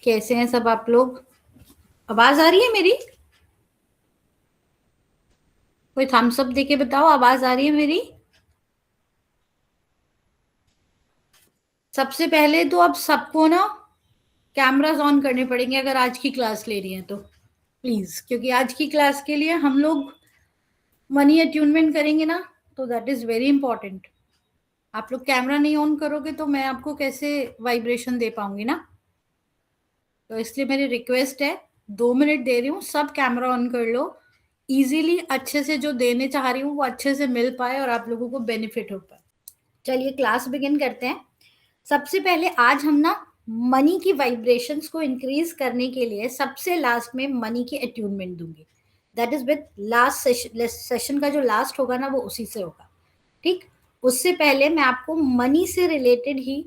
कैसे हैं सब आप लोग? आवाज आ रही है मेरी? कोई थम्स अप देके बताओ, आवाज आ रही है मेरी? सबसे पहले तो अब सबको ना कैमरास ऑन करने पड़ेंगे अगर आज की क्लास ले रही हैं तो प्लीज, क्योंकि आज की क्लास के लिए हम लोग मनी अट्यूनमेंट करेंगे ना, तो दैट इज वेरी इंपॉर्टेंट। आप लोग कैमरा नहीं ऑन करोगे तो मैं आपको कैसे वाइब्रेशन दे पाऊंगी ना। तो इसलिए मेरी रिक्वेस्ट है, 2 मिनट दे रही हूँ, सब कैमरा ऑन कर लो। इजीली अच्छे से जो देने चाह रही हूँ वो अच्छे से मिल पाए और आप लोगों को बेनिफिट हो पाए। चलिए क्लास बिगिन करते हैं। सबसे पहले आज हम ना मनी की वाइब्रेशंस को इंक्रीज करने के लिए सबसे लास्ट में मनी की अट्यूनमेंट दूंगी। That is with last session का जो लास्ट होगा ना वो उसी से होगा। ठीक, उससे पहले मैं आपको मनी से रिलेटेड ही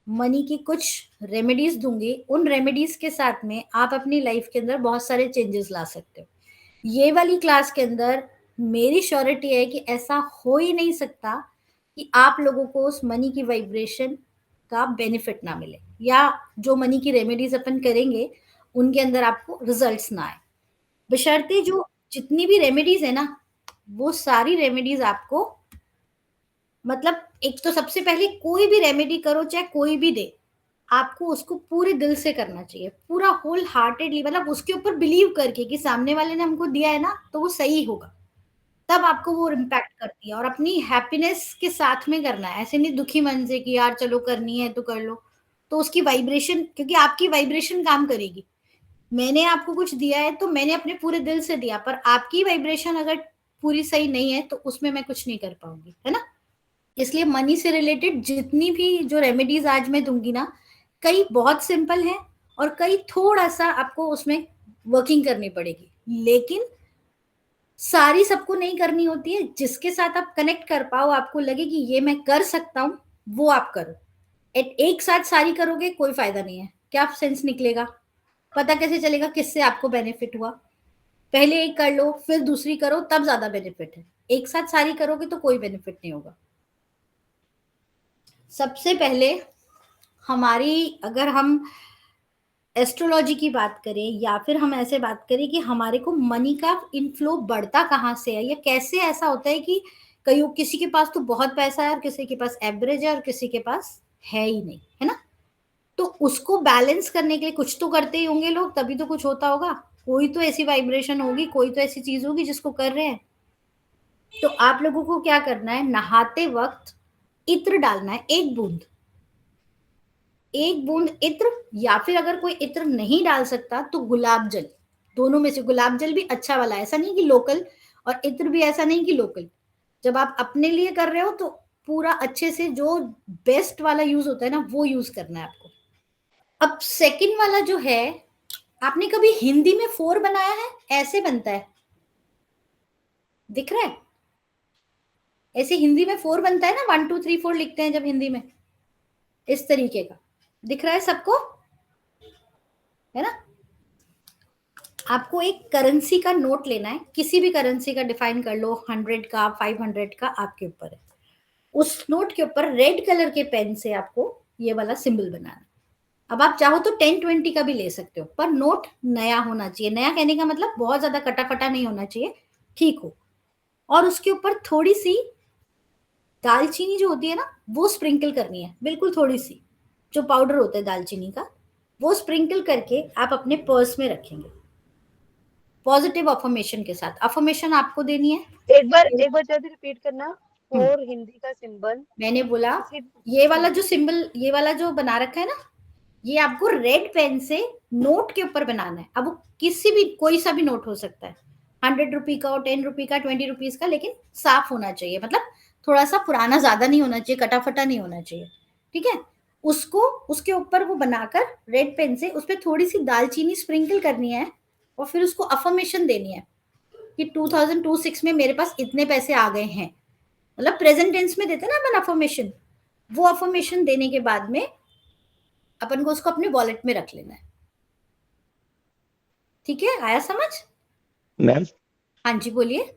मनी की कुछ रेमेडीज दूंगी। उन रेमेडीज के साथ में आप अपनी लाइफ के अंदर बहुत सारे चेंजेस ला सकते हो। ये वाली क्लास के अंदर मेरी श्योरिटी है कि ऐसा हो ही नहीं सकता कि आप लोगों को उस मनी की वाइब्रेशन का बेनिफिट ना मिले, या जो मनी की रेमेडीज अपन करेंगे उनके अंदर आपको रिजल्ट्स ना आए। बशर्ते जो जितनी भी रेमेडीज है ना, वो सारी रेमेडीज आपको, मतलब एक तो सबसे पहले कोई भी रेमेडी करो चाहे कोई भी दे, आपको उसको पूरे दिल से करना चाहिए, पूरा होल हार्टेडली, मतलब उसके ऊपर बिलीव करके कि सामने वाले ने हमको दिया है ना तो वो सही होगा, तब आपको वो इम्पैक्ट करती है। और अपनी हैप्पीनेस के साथ में करना है, ऐसे नहीं दुखी मन से कि यार चलो करनी है तो कर लो। तो उसकी वाइब्रेशन, क्योंकि आपकी वाइब्रेशन काम करेगी। मैंने आपको कुछ दिया है तो मैंने अपने पूरे दिल से दिया, पर आपकी वाइब्रेशन अगर पूरी सही नहीं है तो उसमें मैं कुछ नहीं कर पाऊंगी, है ना। इसलिए मनी से रिलेटेड जितनी भी जो रेमेडीज आज मैं दूंगी ना, कई बहुत सिंपल है और कई थोड़ा सा आपको उसमें वर्किंग करनी पड़ेगी, लेकिन सारी सबको नहीं करनी होती है। जिसके साथ आप कनेक्ट कर पाओ, आपको लगे कि ये मैं कर सकता हूं, वो आप करो। एक साथ सारी करोगे कोई फायदा नहीं है, क्या सेंस निकलेगा? पता कैसे चलेगा किससे आपको बेनिफिट हुआ? पहले एक कर लो फिर दूसरी करो, तब ज्यादा बेनिफिट है। एक साथ सारी करोगे तो कोई बेनिफिट नहीं होगा। सबसे पहले हमारी, अगर हम एस्ट्रोलॉजी की बात करें या फिर हम ऐसे बात करें कि हमारे को मनी का इनफ्लो बढ़ता कहाँ से है, या कैसे ऐसा होता है कि कई किसी के पास तो बहुत पैसा है और किसी के पास एवरेज है और किसी के पास है ही नहीं, है ना। तो उसको बैलेंस करने के लिए कुछ तो करते ही होंगे लोग, तभी तो कुछ होता होगा। कोई तो ऐसी वाइब्रेशन होगी, कोई तो ऐसी चीज होगी जिसको कर रहे हैं। तो आप लोगों को क्या करना है, नहाते वक्त इत्र डालना है, एक बूंद, एक बूंद इत्र, या फिर अगर कोई इत्र नहीं डाल सकता तो गुलाब जल। दोनों में से गुलाब जल भी अच्छा वाला, ऐसा नहीं कि लोकल, और इत्र भी ऐसा नहीं कि लोकल। जब आप अपने लिए कर रहे हो तो पूरा अच्छे से जो बेस्ट वाला यूज होता है ना वो यूज करना है आपको। अब सेकंड वाला जो है, आपने कभी हिंदी में 4 बनाया है? ऐसे बनता है, दिख रहा है? ऐसे हिंदी में 4 बनता है ना, 1 2 3 4 लिखते हैं जब हिंदी में, इस तरीके का दिख रहा है सबको, है ना। आपको एक करेंसी का नोट लेना है, किसी भी करेंसी का, डिफाइन कर लो 100 का 500 का, आपके ऊपर है। उस नोट के ऊपर रेड कलर के पेन से आपको ये वाला सिंबल बनाना है। अब आप चाहो तो 10-20 का भी ले सकते हो, पर नोट नया होना चाहिए। नया कहने का मतलब बहुत ज्यादा कटा फटा नहीं होना चाहिए, ठीक हो। और उसके ऊपर थोड़ी सी दालचीनी जो होती है ना वो स्प्रिंकल करनी है, बिल्कुल थोड़ी सी, जो पाउडर होता है दालचीनी का, वो स्प्रिंकल करके आप अपने पर्स में रखेंगे पॉजिटिव अफर्मेशन के साथ। अफर्मेशन आपको देनी है। एक बार जल्दी रिपीट करना। और हिंदी का सिंबल मैंने बोला ये वाला जो सिंबल, ये वाला जो बना रखा है ना, ये आपको रेड पेन से नोट के ऊपर बनाना है। अब वो किसी भी, कोई सा भी नोट हो सकता है, 100 रुपी का, 10 रुपी का, 20 रुपीज का, लेकिन साफ होना चाहिए, मतलब थोड़ा सा पुराना ज्यादा नहीं होना चाहिए, कटा-फटा नहीं होना चाहिए, ठीक है। उसको उसके ऊपर वो बनाकर रेड पेन से उस पर थोड़ी सी दालचीनी स्प्रिंकल करनी है, और फिर उसको अफर्मेशन देनी है कि 2026 में मेरे पास इतने पैसे आ गए हैं, मतलब प्रेजेंट टेंस में देते ना अपन अफर्मेशन। वो अफर्मेशन देने के बाद में अपन को उसको अपने वॉलेट में रख लेना है। ठीक है, आया समझ? मैम, हाँ जी बोलिए।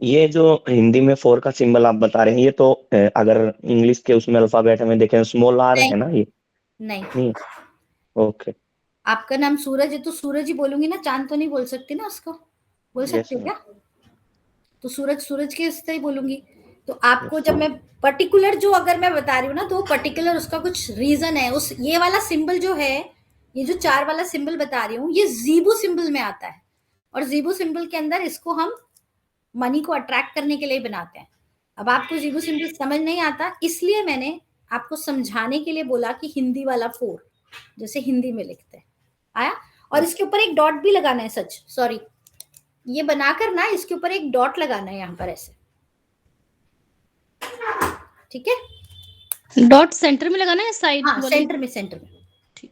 ये जो हिंदी में 4 का सिंबल आप बता रहे हैं, ये तो अगर इंग्लिश के उसमें अल्फाबेट में देखें स्मॉल आर है ना, ये नहीं नहीं? ओके। आपका नाम सूरज है तो सूरज ही बोलूंगी ना, चांद तो नहीं बोल सकती ना उसको, बोल यस सकती हूँ मैम। क्या? तो सूरज सूरज के इस तरह ही बोलूंगी। तो आपको यस। जब मैं पर्टिकुलर जो अगर मैं बता रही हूँ ना, तो वो पर्टिकुलर उसका कुछ रीजन है। उस ये वाला सिंबल जो है, ये जो 4 वाला सिंबल बता रही हूँ, ये जीबू सिंबल में आता है। और जीबू सिंबल के अंदर इसको हम मनी को अट्रैक्ट करने के लिए बनाते हैं। अब आपको जीबू सिंबल समझ नहीं आता, इसलिए मैंने आपको समझाने के लिए बोला कि हिंदी वाला 4 जैसे हिंदी में लिखते हैं, आया? और इसके ऊपर एक डॉट भी लगाना है, सच सॉरी, ये बनाकर ना इसके ऊपर एक डॉट लगाना है यहाँ पर ऐसे, ठीक है? डॉट सेंटर में लगाना है, साइड हाँ, वाले? सेंटर में, सेंटर में। ठीक।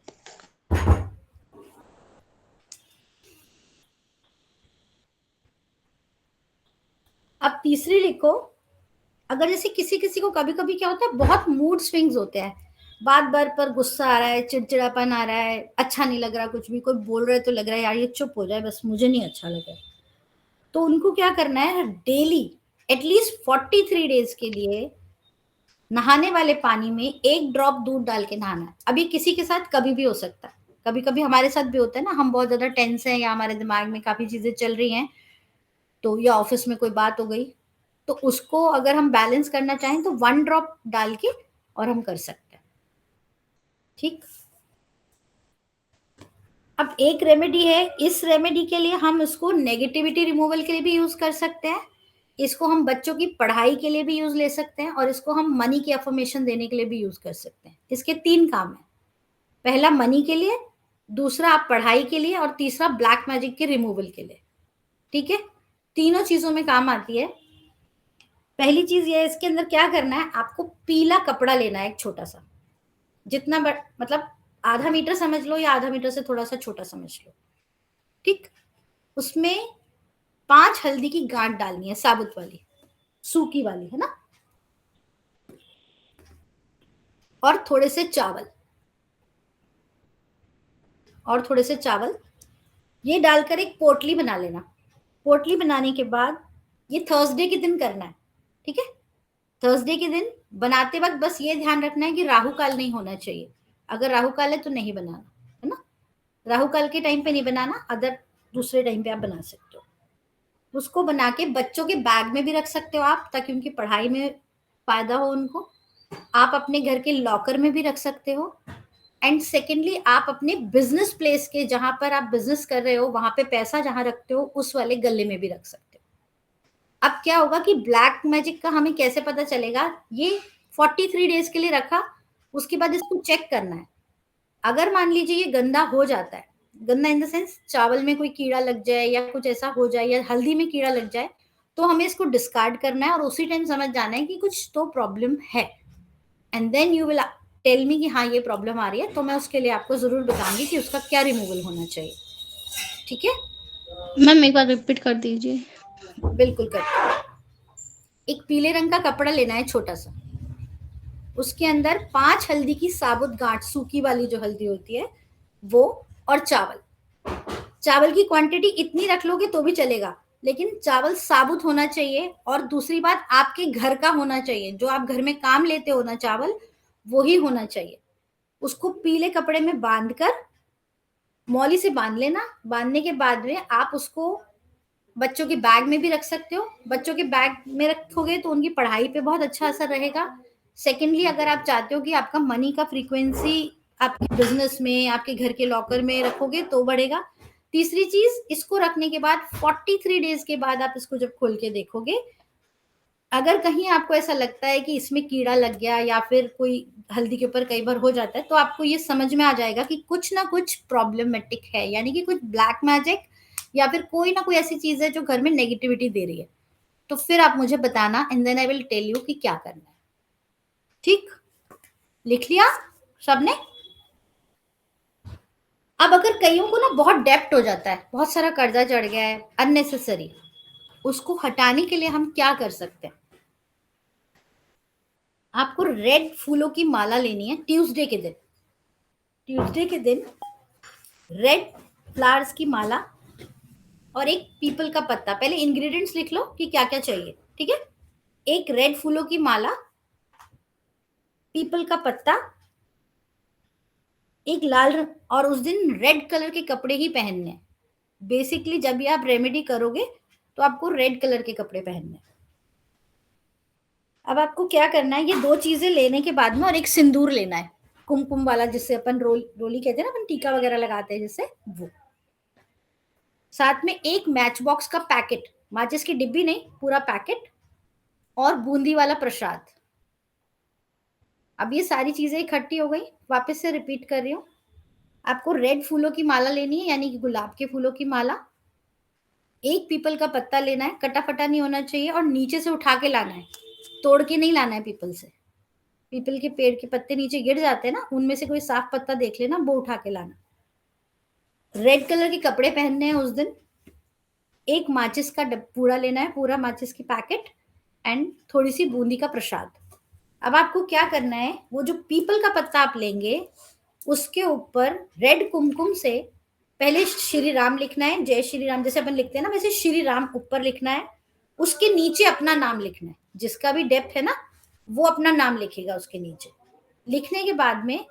अब तीसरी लिखो। अगर जैसे किसी किसी को कभी कभी क्या होता है, बहुत मूड स्विंग्स होते हैं, बात बार पर गुस्सा आ रहा है, चिड़चिड़ापन आ रहा है, अच्छा नहीं लग रहा, कुछ भी कोई बोल रहे तो लग रहा है यार ये चुप हो जाए, बस मुझे नहीं अच्छा लग रहा है। तो उनको क्या करना है, डेली एटलीस्ट 43 डेज के लिए नहाने वाले पानी में 1 ड्रॉप दूध डाल के नहाना है। अब ये किसी के साथ कभी भी हो सकता है, कभी कभी हमारे साथ भी होता है ना, हम बहुत ज्यादा टेंस हैं या हमारे दिमाग में काफी चीजें चल रही हैं, तो या ऑफिस में कोई बात हो गई, तो उसको अगर हम बैलेंस करना चाहें तो 1 ड्रॉप डाल के और हम कर सकते हैं, ठीक? अब एक रेमेडी है, इस रेमेडी के लिए हम इसको नेगेटिविटी रिमूवल के लिए भी यूज कर सकते हैं, इसको हम बच्चों की पढ़ाई के लिए भी यूज ले सकते हैं, और इसको हम मनी की अफर्मेशन देने के लिए भी यूज कर सकते हैं। इसके 3 काम है, पहला मनी के लिए, दूसरा आप पढ़ाई के लिए, और तीसरा ब्लैक मैजिक के रिमूवल के लिए, ठीक है? तीनों चीजों में काम आती है। पहली चीज ये है, इसके अंदर क्या करना है, आपको पीला कपड़ा लेना है एक छोटा सा, जितना मतलब आधा मीटर समझ लो या आधा मीटर से थोड़ा सा छोटा समझ लो, ठीक? उसमें 5 हल्दी की गांठ डालनी है, साबुत वाली, सूखी वाली, है ना? और थोड़े से चावल, और थोड़े से चावल, ये डालकर एक पोटली बना लेना। पोटली बनाने के बाद ये थर्सडे के दिन करना है, ठीक है? थर्सडे के दिन बनाते वक्त बस ये ध्यान रखना है कि राहु काल नहीं होना चाहिए, अगर राहु काल है तो नहीं बनाना, है ना? राहु काल के टाइम पे नहीं बनाना, अदर दूसरे टाइम पे आप बना सकते हो। उसको बना के बच्चों के बैग में भी रख सकते हो आप, ताकि उनकी पढ़ाई में फायदा हो उनको। आप अपने घर के लॉकर में भी रख सकते हो, एंड सेकेंडली आप अपने बिजनेस प्लेस के, जहां पर आप बिजनेस कर रहे हो वहां पे पैसा जहां रखते हो उस वाले गले में भी रख सकते हो। अब क्या होगा कि ब्लैक मैजिक का हमें कैसे पता चलेगा, ये 43 डेज के लिए रखा, उसके बाद इसको चेक करना है। अगर मान लीजिए ये गंदा हो जाता है, गंदा इन द सेंस चावल में कोई कीड़ा लग जाए या कुछ ऐसा हो जाए या हल्दी में कीड़ा लग जाए, तो हमें इसको डिस्कार्ड करना है और उसी टाइम समझ जाना है कि कुछ तो प्रॉब्लम है, and then you will tell me कि हाँ ये प्रॉब्लम आ रही है, तो मैं उसके लिए आपको जरूर बताऊंगी कि उसका क्या रिमूवल होना चाहिए, ठीक है? मैम एक बार रिपीट कर दीजिए। बिल्कुल कर। एक पीले रंग का कपड़ा लेना है छोटा सा, उसके अंदर 5 हल्दी की साबुत गांठ, सूखी वाली जो हल्दी होती है वो, और चावल। चावल की क्वांटिटी इतनी रख लोगे तो भी चलेगा, लेकिन चावल साबुत होना चाहिए, और दूसरी बात आपके घर का होना चाहिए, जो आप घर में काम लेते हो ना चावल, वो ही होना चाहिए। उसको पीले कपड़े में बांधकर, मौली से बांध लेना। बांधने के बाद में आप उसको बच्चों के बैग में भी रख सकते हो, बच्चों के बैग में रखोगे तो उनकी पढ़ाई पे बहुत अच्छा असर रहेगा। सेकेंडली अगर आप चाहते हो कि आपका मनी का फ्रीक्वेंसी आपके बिजनेस में, आपके घर के लॉकर में रखोगे तो बढ़ेगा। तीसरी चीज, इसको रखने के बाद 43 डेज के बाद आप इसको जब खोल के देखोगे, अगर कहीं आपको ऐसा लगता है कि इसमें कीड़ा लग गया या फिर कोई हल्दी के ऊपर कई बार हो जाता है, तो आपको ये समझ में आ जाएगा कि कुछ ना कुछ प्रॉब्लमेटिक है, यानी कि कुछ ब्लैक मैजिक या फिर कोई ना कोई ऐसी चीज है जो घर में नेगेटिविटी दे रही है। तो फिर आप मुझे बताना, and then I will tell you कि क्या करना है, ठीक? लिख लिया सबने? अब अगर कईयों को ना बहुत डेप्ट हो जाता है, बहुत सारा कर्जा चढ़ गया है अननेसेसरी, उसको हटाने के लिए हम क्या कर सकते हैं? आपको रेड फूलों की माला लेनी है ट्यूसडे के दिन। ट्यूसडे के दिन रेड फ्लावर्स की माला और एक पीपल का पत्ता। पहले इंग्रेडिएंट्स लिख लो कि क्या क्या चाहिए, ठीक है? एक रेड फूलों की माला, पीपल का पत्ता, एक लाल और उस दिन रेड कलर के कपड़े ही पहनने हैं। बेसिकली जब भी आप रेमेडी करोगे तो आपको रेड कलर के कपड़े पहनने हैं। अब आपको क्या करना है, ये 2 चीजें लेने के बाद में और एक सिंदूर लेना है, कुमकुम वाला, जिससे अपन रोली कहते हैं ना, अपन टीका वगैरह लगाते हैं जिससे, वो। साथ में एक मैच बॉक्स का पैकेट, माचिस की डिब्बी नहीं, पूरा पैकेट, और बूंदी वाला प्रसाद। अब ये सारी चीजें इकट्ठी हो गई। वापस से रिपीट कर रही हूँ, आपको रेड फूलों की माला लेनी है, यानी कि गुलाब के फूलों की माला। एक पीपल का पत्ता लेना है, कटा फटा नहीं होना चाहिए, और नीचे से उठा के लाना है, तोड़ के नहीं लाना है पीपल से। पीपल के पेड़ के पत्ते नीचे गिर जाते हैं ना, उनमें से कोई साफ पत्ता देख लेना, वो उठा के लाना। रेड कलर के कपड़े पहनने हैं उस दिन। एक माचिस का पूरा लेना है, पूरा माचिस की पैकेट, एंड थोड़ी सी बूंदी का प्रसाद। अब आपको क्या करना है, वो जो पीपल का पत्ता आप लेंगे उसके ऊपर रेड कुमकुम से पहले श्री राम लिखना है, जय श्री राम जैसे अपन लिखते हैं ना, वैसे श्री राम ऊपर लिखना है। उसके नीचे अपना नाम लिखना है, जिसका भी डेप्थ है ना वो अपना नाम लिखेगा उसके नीचे। लिखने के बाद में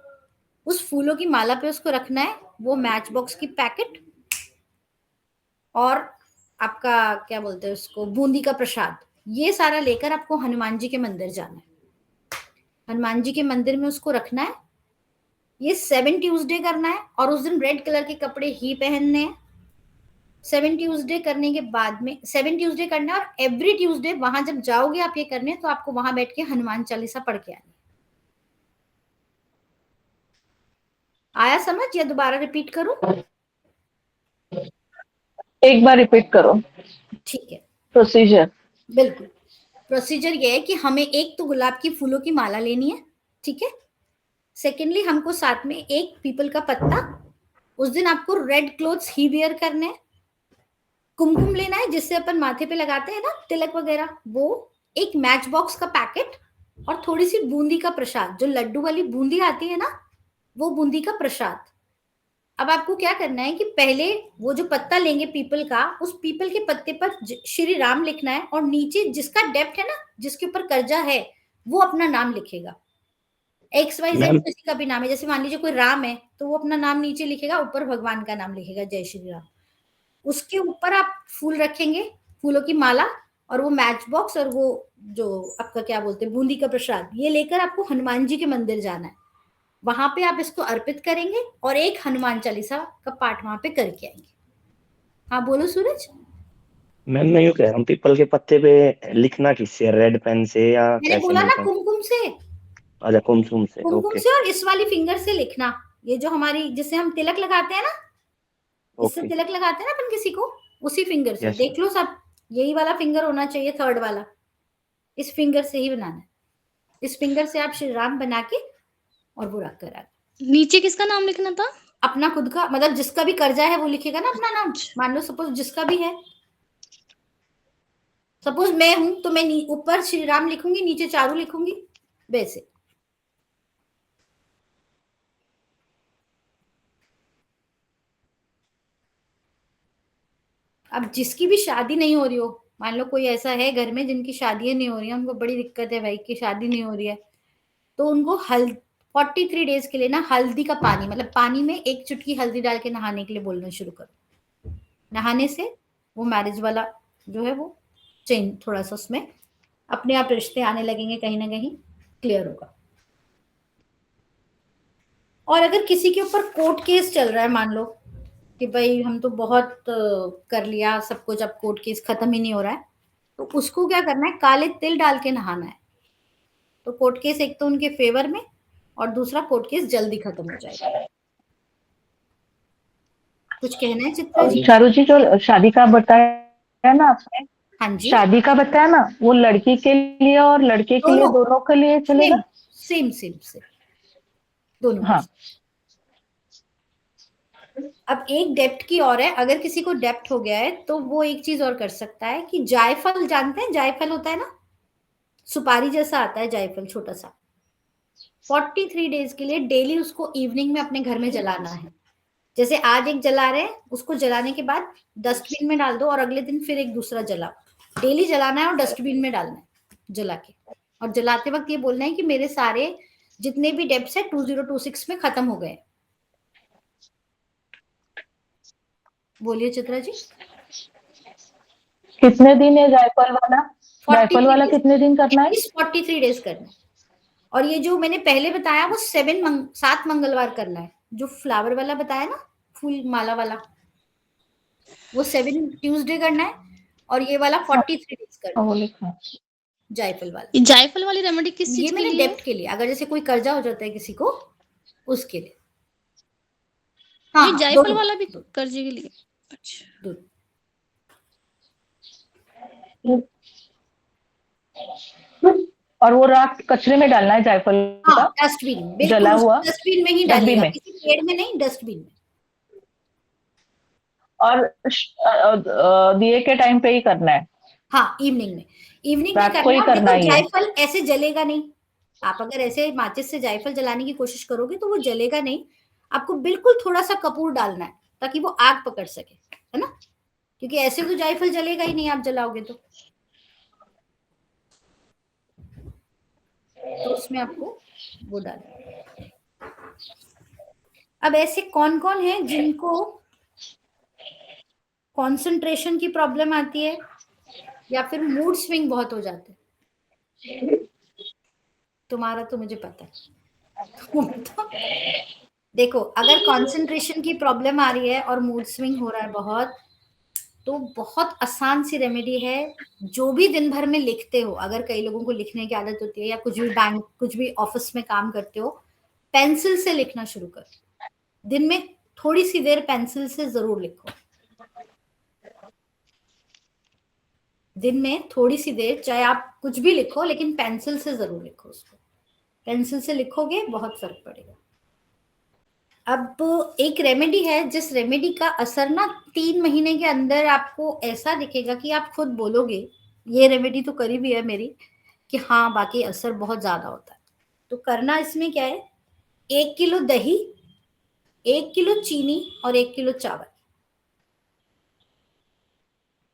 उस फूलों की माला पे उसको रखना है, वो मैच बॉक्स की पैकेट और आपका क्या बोलते हैं उसको, बूंदी का प्रसाद, ये सारा लेकर आपको हनुमान जी के मंदिर जाना है। हनुमान जी के मंदिर में उसको रखना है। ये 7 ट्यूसडे करना है, और उस दिन रेड कलर के कपड़े ही पहनने हैं। 7 ट्यूसडे करने के बाद में 7 ट्यूसडे करना है, और एवरी ट्यूसडे वहां जब जाओगे आप ये करने, तो आपको वहां बैठ के हनुमान चालीसा पढ़ के आनी। आया समझ, या दोबारा रिपीट करूं? एक बार रिपीट करो। ठीक है, प्रोसीजर। बिल्कुल। प्रोसीजर ये है कि हमें एक तो गुलाब की फूलों की माला लेनी है, ठीक है। सेकेंडली हमको साथ में एक पीपल का पत्ता, उस दिन आपको रेड क्लोथ्स ही वेयर करने हैं। कुमकुम लेना है जिससे अपन माथे पे लगाते हैं ना तिलक वगैरह, वो। एक मैच बॉक्स का पैकेट, और थोड़ी सी बूंदी का प्रसाद, जो लड्डू वाली बूंदी आती है ना, वो बूंदी का प्रसाद। अब आपको क्या करना है कि पहले वो जो पत्ता लेंगे पीपल का, उस पीपल के पत्ते पर श्री राम लिखना है, और नीचे जिसका डेप्थ है ना, जिसके ऊपर कर्जा है, वो अपना नाम लिखेगा। XYZ किसी का भी नाम है, जैसे मान लीजिए कोई राम है तो वो अपना नाम नीचे लिखेगा, ऊपर भगवान का नाम लिखेगा, जय श्री राम। उसके ऊपर आप फूल रखेंगे, फूलों की माला, और वो मैच बॉक्स, और वो जो आपका क्या बोलते हैं बूंदी का प्रसाद, ये लेकर आपको हनुमान जी के मंदिर जाना है। वहां पे आप इसको अर्पित करेंगे, और एक हनुमान चालीसा का पाठ वहां पे करके आएंगे। हाँ बोलो सूरज। मैम मैं यूँ कह रहा हूँ, पीपल के पत्ते पे लिखना किससे, रेड पेन से या मैंने कैसे बोला ना लिखना? कुमकुम से। अच्छा, कुमकुम से, कुमकुम ओके से, और इस वाली फिंगर से लिखना, ये जो हमारी जिससे हम तिलक लगाते हैं ना, इससे ओके। तिलक लगाते हैं ना अपन किसी को, उसी फिंगर से। यस देख लो सब, यही वाला फिंगर होना चाहिए, थर्ड वाला। इस फिंगर से ही बनाना है। इस फिंगर से आप श्री राम बना के और वो रख कर आ, नीचे किसका नाम लिखना था? अपना खुद का, मतलब जिसका भी कर्जा है वो लिखेगा ना अपना नाम। मान लो सपोज जिसका भी है, सपोज मैं हूं तो मैं ऊपर श्री राम लिखूंगी, नीचे चारू लिखूंगी, वैसे। अब जिसकी भी शादी नहीं हो रही हो, मान लो कोई ऐसा है घर में जिनकी शादियां नहीं हो रही है, उनको बड़ी दिक्कत है भाई कि शादी नहीं हो रही है, तो उनको 43 डेज के लिए ना हल्दी का पानी, मतलब पानी में 1 चुटकी हल्दी डाल के नहाने के लिए बोलना शुरू करो। नहाने से वो मैरिज वाला जो है वो चेंज, थोड़ा सा उसमें अपने आप रिश्ते आने लगेंगे, कहीं ना कहीं क्लियर होगा। और अगर किसी के ऊपर कोर्ट केस चल रहा है, मान लो कि भाई हम तो बहुत कर लिया सब कुछ, अब कोर्ट केस खत्म ही नहीं हो रहा है, तो उसको क्या करना है, काले तिल डाल के नहाना है। तो कोर्ट केस एक तो उनके फेवर में, और दूसरा कोर्ट केस जल्दी खत्म हो जाएगा। कुछ कहना है चित्रा जी? चारू जी, जो शादी का बताया ना आपने, हाँ जी, शादी का बताया ना, वो लड़की के लिए और लड़के के लिए, दोनों दोनों के लिए चलेगा? सेम सेम सेम, दोनों हाँ। अब एक डेप्ट की और है, अगर किसी को डेप्ट हो गया है तो वो एक चीज और कर सकता है कि जायफल, जानते हैं जायफल होता है ना, सुपारी जैसा आता है जायफल छोटा सा, 43 डेज के लिए डेली उसको इवनिंग में अपने घर में जलाना है। जैसे आज एक जला रहे हैं, उसको जलाने के बाद डस्टबिन में डाल दो, और अगले दिन फिर एक दूसरा जलाओ। डेली जलाना है और डस्टबिन में डालना है जला के, और जलाते वक्त ये बोलना है कि मेरे सारे जितने भी डेब्ट्स है 2026 में खत्म हो गए। बोलिए चित्रा जी। कितने दिन है जायफल वाला? 43 जायफल वाला days, कितने दिन करना है? 43 डेज करना है। और ये जो मैंने पहले बताया वो 7 मंगलवार करना है। जो फ्लावर वाला बताया ना, फूल माला वाला, वो 7 ट्यूसडे करना है। और ये वाला 43 डेज करना है, वो लिखा जायफल वाला। ये जायफल वाली रेमेडी किस ये चीज के मैंने लिए है? डेप्थ के लिए, अगर जैसे कोई कर्जा हो जाता है किसी को, उसके लिए। ये हाँ, जायफल दोनों वाला भी कर्जे के लिए? अच्छा, दोनों। और वो राख कचरे में डालना है जायफल हाँ, का, डस्टबिन, जला बिल्कुल हुआ डस्टबिन में ही डस्टबिन डालिएगा, में। किसी पेड़ में नहीं, डस्टबिन में। और दिए के टाइम पे ही करना है, हाँ, इवनिंग में, इवनिंग में रात को करना ही है। और करना देखो ही है। जायफल ऐसे जलेगा नहीं। आप अगर ऐसे माचिस से जायफल जलाने की कोशिश करोगे तो वो जलेगा नहीं। आपको बिल्कुल थोड़ा सा कपूर डालना है ताकि वो आग पकड़ सके, है ना, क्योंकि ऐसे तो जायफल जलेगा ही नहीं आप जलाओगे तो उसमें आपको वो डालना। अब ऐसे कौन कौन है जिनको कंसंट्रेशन की प्रॉब्लम आती है या फिर मूड स्विंग बहुत हो जाते हैं? तुम्हारा तो मुझे पता है। तो देखो, अगर कंसंट्रेशन की प्रॉब्लम आ रही है और मूड स्विंग हो रहा है बहुत, तो बहुत आसान सी रेमेडी है। जो भी दिन भर में लिखते हो, अगर कई लोगों को लिखने की आदत होती है या कुछ भी बैंक, कुछ भी ऑफिस में काम करते हो, पेंसिल से लिखना शुरू करो। दिन में थोड़ी सी देर पेंसिल से जरूर लिखो। दिन में थोड़ी सी देर, चाहे आप कुछ भी लिखो लेकिन पेंसिल से जरूर लिखो उसको। पेंसिल से लिखोगे बहुत फर्क पड़ेगा। अब एक रेमेडी है जिस रेमेडी का असर ना 3 महीने के अंदर आपको ऐसा दिखेगा कि आप खुद बोलोगे ये रेमेडी तो करी भी है मेरी, कि हाँ बाकी असर बहुत ज्यादा होता है। तो करना इसमें क्या है, 1 किलो दही, 1 किलो चीनी और 1 किलो चावल।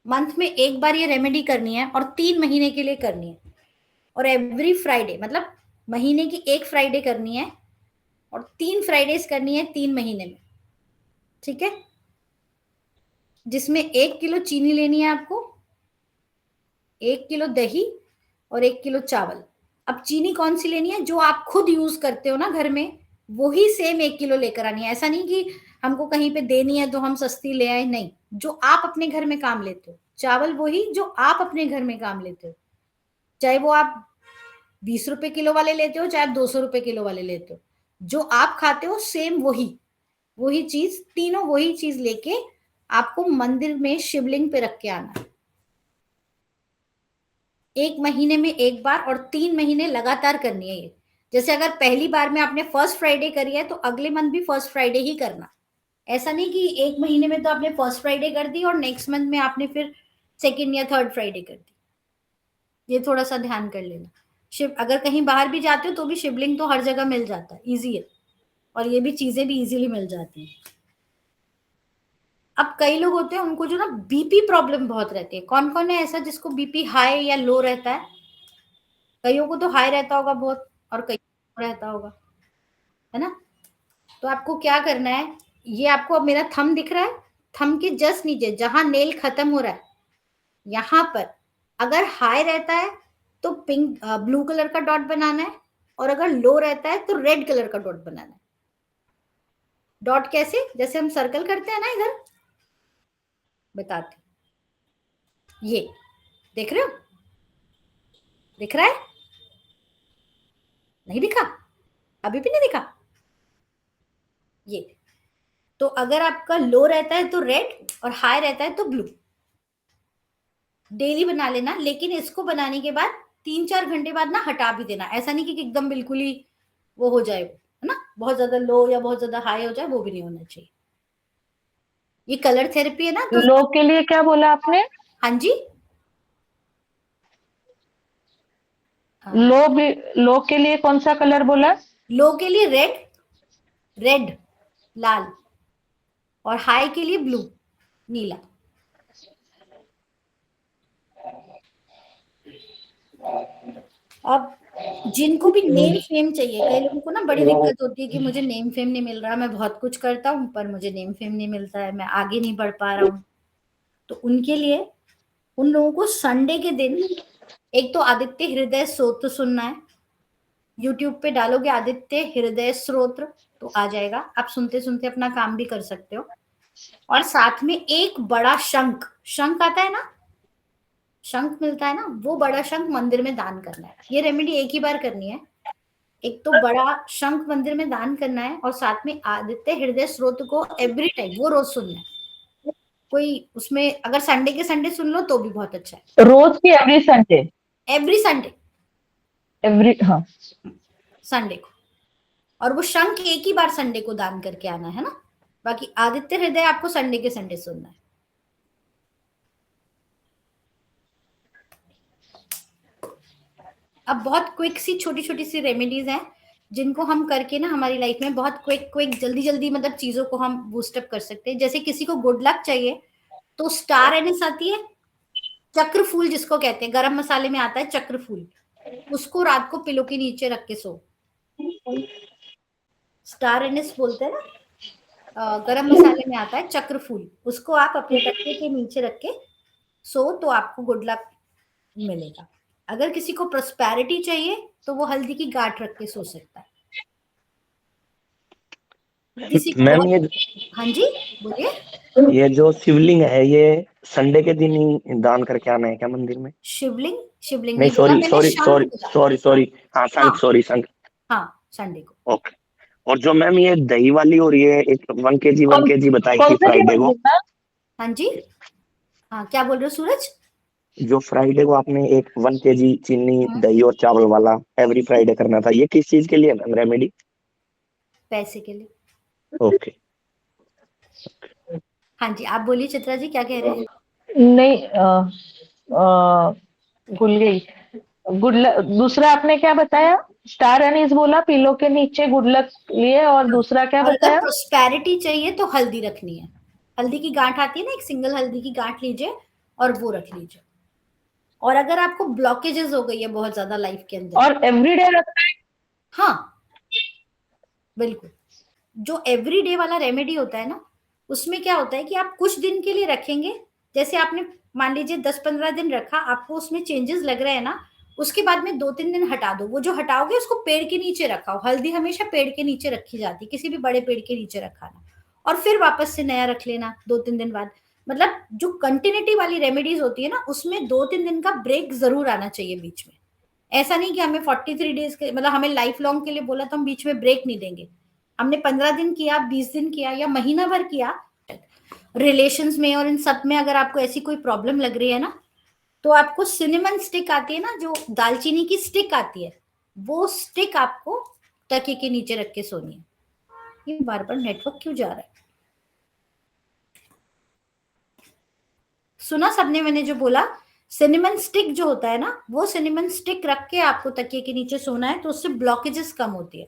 मंथ में एक बार ये रेमेडी करनी है और 3 महीने के लिए करनी है। और एवरी फ्राइडे, मतलब महीने की एक फ्राइडे करनी है और 3 फ्राइडेज करनी है 3 महीने में, ठीक है। जिसमें 1 किलो चीनी लेनी है आपको, 1 किलो दही और 1 किलो चावल। अब चीनी कौन सी लेनी है, जो आप खुद यूज करते हो ना घर में, वही सेम 1 किलो लेकर आनी है। ऐसा नहीं कि हमको कहीं पे देनी है तो हम सस्ती ले आए, नहीं, जो आप अपने घर में काम लेते हो। चावल वही जो आप अपने घर में काम लेते हो, चाहे वो आप 20 रुपए किलो वाले लेते हो, चाहे आप 200 रुपए किलो वाले लेते हो, जो आप खाते हो सेम वही वही चीज, तीनों वही चीज लेके आपको मंदिर में शिवलिंग पे रख के आना है। 1 महीने में एक बार और 3 महीने लगातार करनी है ये। जैसे अगर पहली बार में आपने फर्स्ट फ्राइडे करी है तो अगले मंथ भी फर्स्ट फ्राइडे ही करना। ऐसा नहीं कि 1 महीने में तो आपने फर्स्ट फ्राइडे कर दी और नेक्स्ट मंथ में आपने फिर सेकेंड या थर्ड फ्राइडे कर दी। ये थोड़ा सा ध्यान कर लेना। शिव, अगर कहीं बाहर भी जाते हो तो भी शिवलिंग तो हर जगह मिल जाता है, इजी है। और ये भी चीजें भी इजीली मिल जाती हैं। अब कई लोग होते हैं उनको जो ना बीपी प्रॉब्लम बहुत रहती है। कौन कौन है ऐसा जिसको बीपी हाई या लो रहता है? कईयों को तो हाई रहता होगा बहुत और कई को रहता होगा, है ना। तो आपको क्या करना है, ये आपको, अब मेरा थंब दिख रहा है, थंब के जस्ट नीचे जहां नेल खत्म हो रहा है, यहां पर अगर हाई रहता है तो पिंक ब्लू कलर का डॉट बनाना है, और अगर लो रहता है तो रेड कलर का डॉट बनाना है। डॉट कैसे, जैसे हम सर्कल करते हैं ना, इधर बताते, ये देख रहे हो, दिख रहा है? नहीं दिखा? अभी भी नहीं दिखा? ये तो अगर आपका लो रहता है तो रेड और हाई रहता है तो ब्लू। डेली बना लेना, लेकिन इसको बनाने के बाद 3-4 घंटे बाद ना हटा भी देना। ऐसा नहीं कि एकदम बिल्कुल ही वो हो जाए, है ना, बहुत ज्यादा लो या बहुत ज्यादा हाई हो जाए, वो भी नहीं होना चाहिए। ये कलर थेरेपी है ना, तो लो के लिए क्या बोला आपने? हाँ जी, लो भी, लो के लिए कौन सा कलर बोला? लो के लिए रेड, रेड लाल, और हाई के लिए ब्लू नीला। अब जिनको भी नेम फेम चाहिए, कई लोगों को ना बड़ी दिक्कत होती है कि मुझे नेम फेम नहीं मिल रहा, मैं बहुत कुछ करता हूँ पर मुझे नेम फेम नहीं मिलता है, मैं आगे नहीं बढ़ पा रहा हूँ। तो उनके लिए, उन लोगों को संडे के दिन एक तो आदित्य हृदय स्तोत्र सुनना है। यूट्यूब पे डालोगे आदित्य हृदय स्तोत्र तो आ जाएगा, आप सुनते सुनते अपना काम भी कर सकते हो। और साथ में एक बड़ा शंख, शंख आता है ना, शंख मिलता है ना, वो बड़ा शंख मंदिर में दान करना है। ये रेमेडी एक ही बार करनी है। एक तो बड़ा शंख मंदिर में दान करना है और साथ में आदित्य हृदय स्तोत्र को एवरी टाइम वो रोज सुनना है। कोई उसमें अगर संडे के संडे सुन लो तो भी बहुत अच्छा है। रोज की every Sunday? Every Sunday, every, हाँ संडे को। और वो शंख एक ही बार संडे को दान करके आना है ना, बाकी आदित्य हृदय आपको संडे के संडे सुनना है। अब बहुत क्विक सी छोटी छोटी सी रेमेडीज हैं जिनको हम करके ना हमारी लाइफ में बहुत क्विक जल्दी जल्दी मतलब चीजों को हम बूस्टअप कर सकते हैं। जैसे किसी को गुड लक चाहिए तो स्टार एनिस आती है, चक्र फूल जिसको कहते हैं, गरम मसाले में आता है चक्र फूल, उसको रात को पिलो के नीचे रख के सो। स्टार एनिस बोलते हैं ना, गरम मसाले में आता है चक्र फूल, उसको आप अपने तकिए के नीचे रख के सो तो आपको गुड लक मिलेगा। अगर किसी को प्रॉस्पेरिटी चाहिए तो वो हल्दी की गांठ रख के सो सकता है। किसी को मैम बहुत... ये, हाँ जी बोलिए। ये जो शिवलिंग है ये संडे के दिन ही दान करके आना है क्या मंदिर में? शिवलिंग, शिवलिंग नहीं, नहीं बोला सॉरी मैंने, सॉरी शंख सॉरी बोला। सॉरी सॉरी, हाँ शंख, हाँ सॉरी शंख। हाँ संडे को। ओके। और जो मैम ये दही वाली और ये एक 1 kg बताई कौन थी सा फ्राइडे को, हाँ जी, हाँ क्या बोल रहे हो सूरज? जो फ्राइडे को आपने एक 1 kg चीनी दही और चावल वाला एवरी फ्राइडे करना था, ये किस चीज के लिए मैम रेमेडी? पैसे के लिए। ओके। हाँ जी आप बोलिए चित्रा जी क्या कह रहे हैं? नहीं, भूल गई। गुड लक, दूसरा आपने क्या बताया? स्टार एनीस बोला, पिलो के नीचे गुड लक लिए, और दूसरा क्या और अगर बताया? प्रॉस्पेरिटी चाहिए तो हल्दी रखनी है, हल्दी की गांठ आती है ना, एक सिंगल हल्दी की गांठ लीजिए और वो रख लीजिए। और अगर आपको ब्लॉकेजेस हो गई है बहुत ज्यादा लाइफ के अंदर, और एवरीडे रखना है? हाँ बिल्कुल। जो एवरीडे वाला रेमेडी होता है ना, उसमें क्या होता है कि आप कुछ दिन के लिए रखेंगे, जैसे आपने मान लीजिए 10-15 दिन रखा, आपको उसमें चेंजेस लग रहे हैं ना, उसके बाद में 2-3 दिन हटा दो। वो जो हटाओगे उसको पेड़ के नीचे रखाओ, हल्दी हमेशा पेड़ के नीचे रखी जाती है, किसी भी बड़े पेड़ के नीचे रखाना, और फिर वापस से नया रख लेना 2-3 दिन बाद। मतलब जो कंटिन्यूटी वाली रेमेडीज होती है ना, उसमें 2-3 दिन का ब्रेक जरूर आना चाहिए बीच में। ऐसा नहीं कि हमें 43 डेज के मतलब हमें लाइफ लॉन्ग के लिए बोला तो हम बीच में ब्रेक नहीं देंगे। हमने 15 दिन किया, 20 दिन किया या महीना भर किया, रिलेशंस में और इन सब में अगर आपको ऐसी कोई प्रॉब्लम लग रही है ना, तो आपको सिनेमन स्टिक आती है ना, जो दालचीनी की स्टिक आती है, वो स्टिक आपको तकिए के नीचे रख के सोनी है। ये बार बार नेटवर्क क्यों जा रहा है? सुना सबने मैंने जो बोला? सिनेमन स्टिक जो होता है ना, वो सिनेमन स्टिक रख के आपको तकिए के नीचे सोना है, तो उससे ब्लॉकेजेस कम होती है।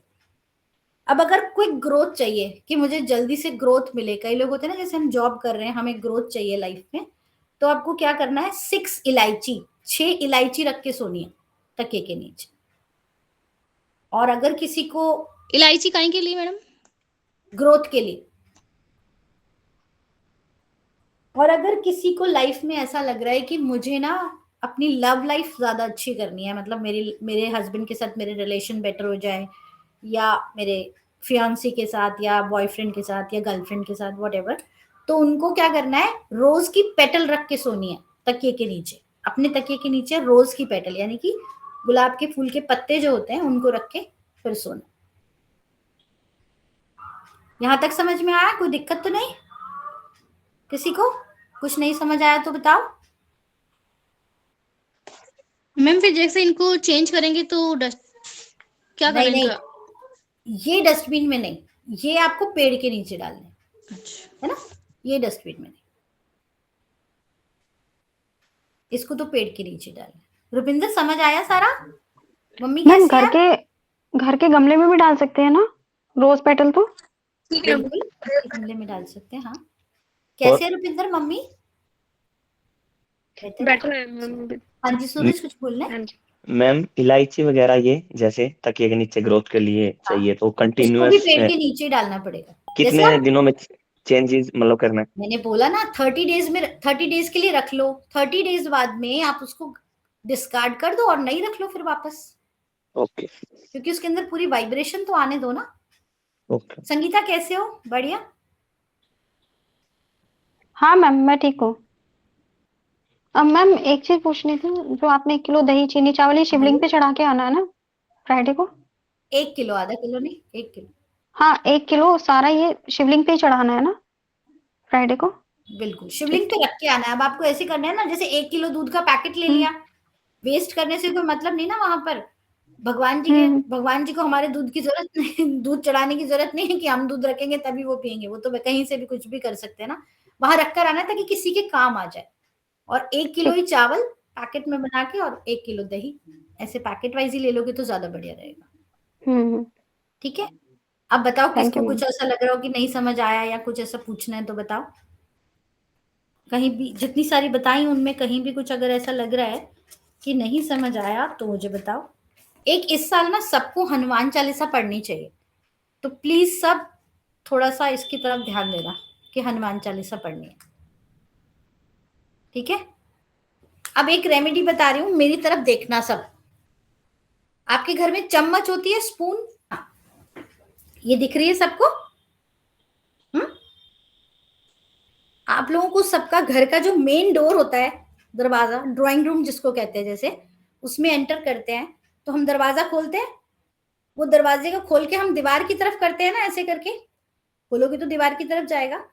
अब अगर क्विक ग्रोथ चाहिए कि मुझे जल्दी से ग्रोथ मिले, कई लोग होते हैं ना, जैसे हम जॉब कर रहे हैं, हमें ग्रोथ चाहिए लाइफ में, तो आपको क्या करना है, 6 इलायची, 6 इलायची रख के सोनी है तकिए के नीचे। और अगर किसी को इलायची काहे के लिए मैडम? ग्रोथ के लिए। और अगर किसी को लाइफ में ऐसा लग रहा है कि मुझे ना अपनी लव लाइफ ज्यादा अच्छी करनी है, मतलब मेरे हस्बैंड के साथ मेरे रिलेशन बेटर हो जाए, या मेरे फियांसी के साथ या बॉयफ्रेंड के साथ या गर्लफ्रेंड के साथ व्हाटएवर, तो उनको क्या करना है, रोज की पेटल रख के सोनी है तकिए के नीचे। अपने तकिए के नीचे रोज की पेटल, यानी कि गुलाब के फूल के पत्ते जो होते हैं उनको रख के फिर सोना। यहां तक समझ में आया? कोई दिक्कत तो नहीं? किसी को कुछ नहीं समझ आया तो बताओ। मैम फिर जैसे इनको चेंज करेंगे तो डस्ट क्या करना नहीं इनका? ये डस्टबिन में नहीं, ये आपको पेड़ के नीचे डालने, अच्छा, है ना, ये डस्टबिन में नहीं, इसको तो पेड़ के नीचे डालना। रुपिंदर समझ आया सारा? मम्मी मैम कैसी है? घर के गमले में भी डाल सकते हैं ना रोज पेटल तो? बिल्कुल गमले में डाल सकते हैं। हाँ कैसे है रुपिंदर मम्मी? बेटर है मैम। हाँ जी सूरज कुछ बोलना है? हाँ जी मैम इलायची वगैरह ये जैसे तकिए के नीचे ग्रोथ के लिए चाहिए तो इसको भी कंटिन्यूअस पेट के नीचे ही डालना पड़ेगा। जैसे कितने आप, दिनों में चेंजेस मतलब करना है? मैंने बोला ना 30 डेज में, 30 डेज के लिए रख लो, 30 डेज बाद में आप उसको डिस्कार्ड कर दो और नहीं रख लो फिर वापस, ओके क्योंकि उसके अंदर पूरी वाइब्रेशन तो आने दो ना। ओके। संगीता कैसे हो? बढ़िया। हाँ मैम, मैं ठीक हूँ। अब मैम एक चीज पूछनी थी, जो आपने 1 किलो दही चीनी चावल ये शिवलिंग पे चढ़ा के आना है ना फ्राइडे को? 1 किलो, आधा किलो नहीं, 1 किलो। हाँ 1 किलो सारा ये शिवलिंग पे ही चढ़ाना है ना फ्राइडे को? बिल्कुल शिवलिंग पे रख के आना है। अब आपको ऐसे करना है ना, जैसे 1 किलो दूध का पैकेट ले लिया, वेस्ट करने से कोई मतलब नहीं ना वहां पर। भगवान जी को हमारे दूध की जरूरत नहीं, दूध चढ़ाने की जरूरत नहीं है कि हम दूध रखेंगे तभी वो पियेंगे। वो तो कहीं से भी कुछ भी कर सकते हैं ना, वहां रख कर आना है ताकि किसी के काम आ जाए। और 1 किलो ही चावल पैकेट में बना के और 1 किलो दही, ऐसे पैकेट वाइज ही ले लोगे तो ज्यादा बढ़िया रहेगा। ठीक है। अब बताओ थैंक किसको यू कुछ ऐसा लग रहा हो कि नहीं समझ आया या कुछ ऐसा पूछना है तो बताओ। कहीं भी जितनी सारी बताई उनमें कहीं भी कुछ अगर ऐसा लग रहा है कि नहीं समझ आया तो मुझे बताओ। एक इस साल ना सबको हनुमान चालीसा पढ़नी चाहिए, तो प्लीज सब थोड़ा सा इसकी तरफ ध्यान देना कि हनुमान चालीसा पढ़नी है। ठीक है। अब एक रेमेडी बता रही हूँ, मेरी तरफ देखना सब। आपके घर में चम्मच होती है, स्पून, ये दिख रही है सबको? आप लोगों को सबका घर का जो मेन डोर होता है, दरवाजा, ड्राइंग रूम जिसको कहते हैं, जैसे उसमें एंटर करते हैं तो हम दरवाजा खोलते हैं। वो दरवाजे को खोल के हम दीवार की तरफ करते हैं ना, ऐसे करके खोलोगे तो दीवार की तरफ जाएगा।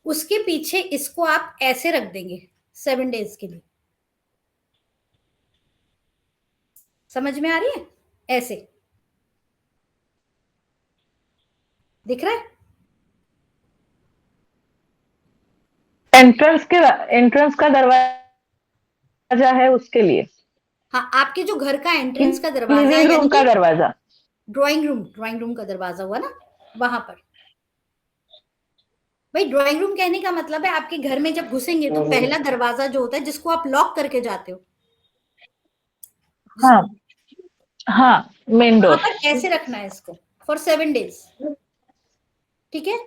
उसके पीछे इसको आप ऐसे रख देंगे 7 डेज के लिए। समझ में आ रही है? ऐसे दिख रहा है? एंट्रेंस का दरवाजा है उसके लिए, हाँ, आपके जो घर का एंट्रेंस का दरवाजा है, लिविंग रूम यानी का दरवाजा, ड्राइंग रूम का दरवाजा हुआ ना, वहां पर। भाई ड्राइंग रूम कहने का मतलब है आपके घर में जब घुसेंगे तो पहला दरवाजा जो होता है जिसको आप लॉक करके जाते हो, हाँ हाँ, मेन वहां डोर। पर ऐसे रखना है इसको फॉर 7 डेज। ठीक है।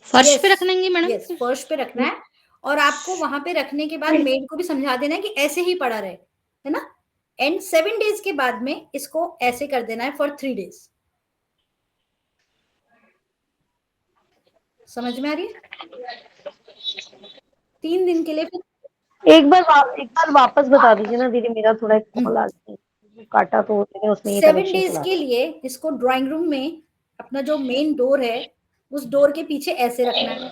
फर्श यस पे रख लेंगे मैडम? यस, फर्श पे रखना है। और आपको वहां पे रखने के बाद मेड को भी समझा देना है कि ऐसे ही पड़ा रहे, है ना। एंड 7 डेज के बाद में इसको ऐसे कर देना है फॉर 3 डेज। समझ में आ रही है? 3 दिन के लिए फिर एक बार वापस बता दीजिए ना दीदी, मेरा थोड़ा कॉल आ गया, काटा तो उसने ये 7 कनेक्शन डेज चला के लिए इसको ड्राइंग रूम में, अपना जो मेन डोर है उस डोर के पीछे ऐसे रखना है,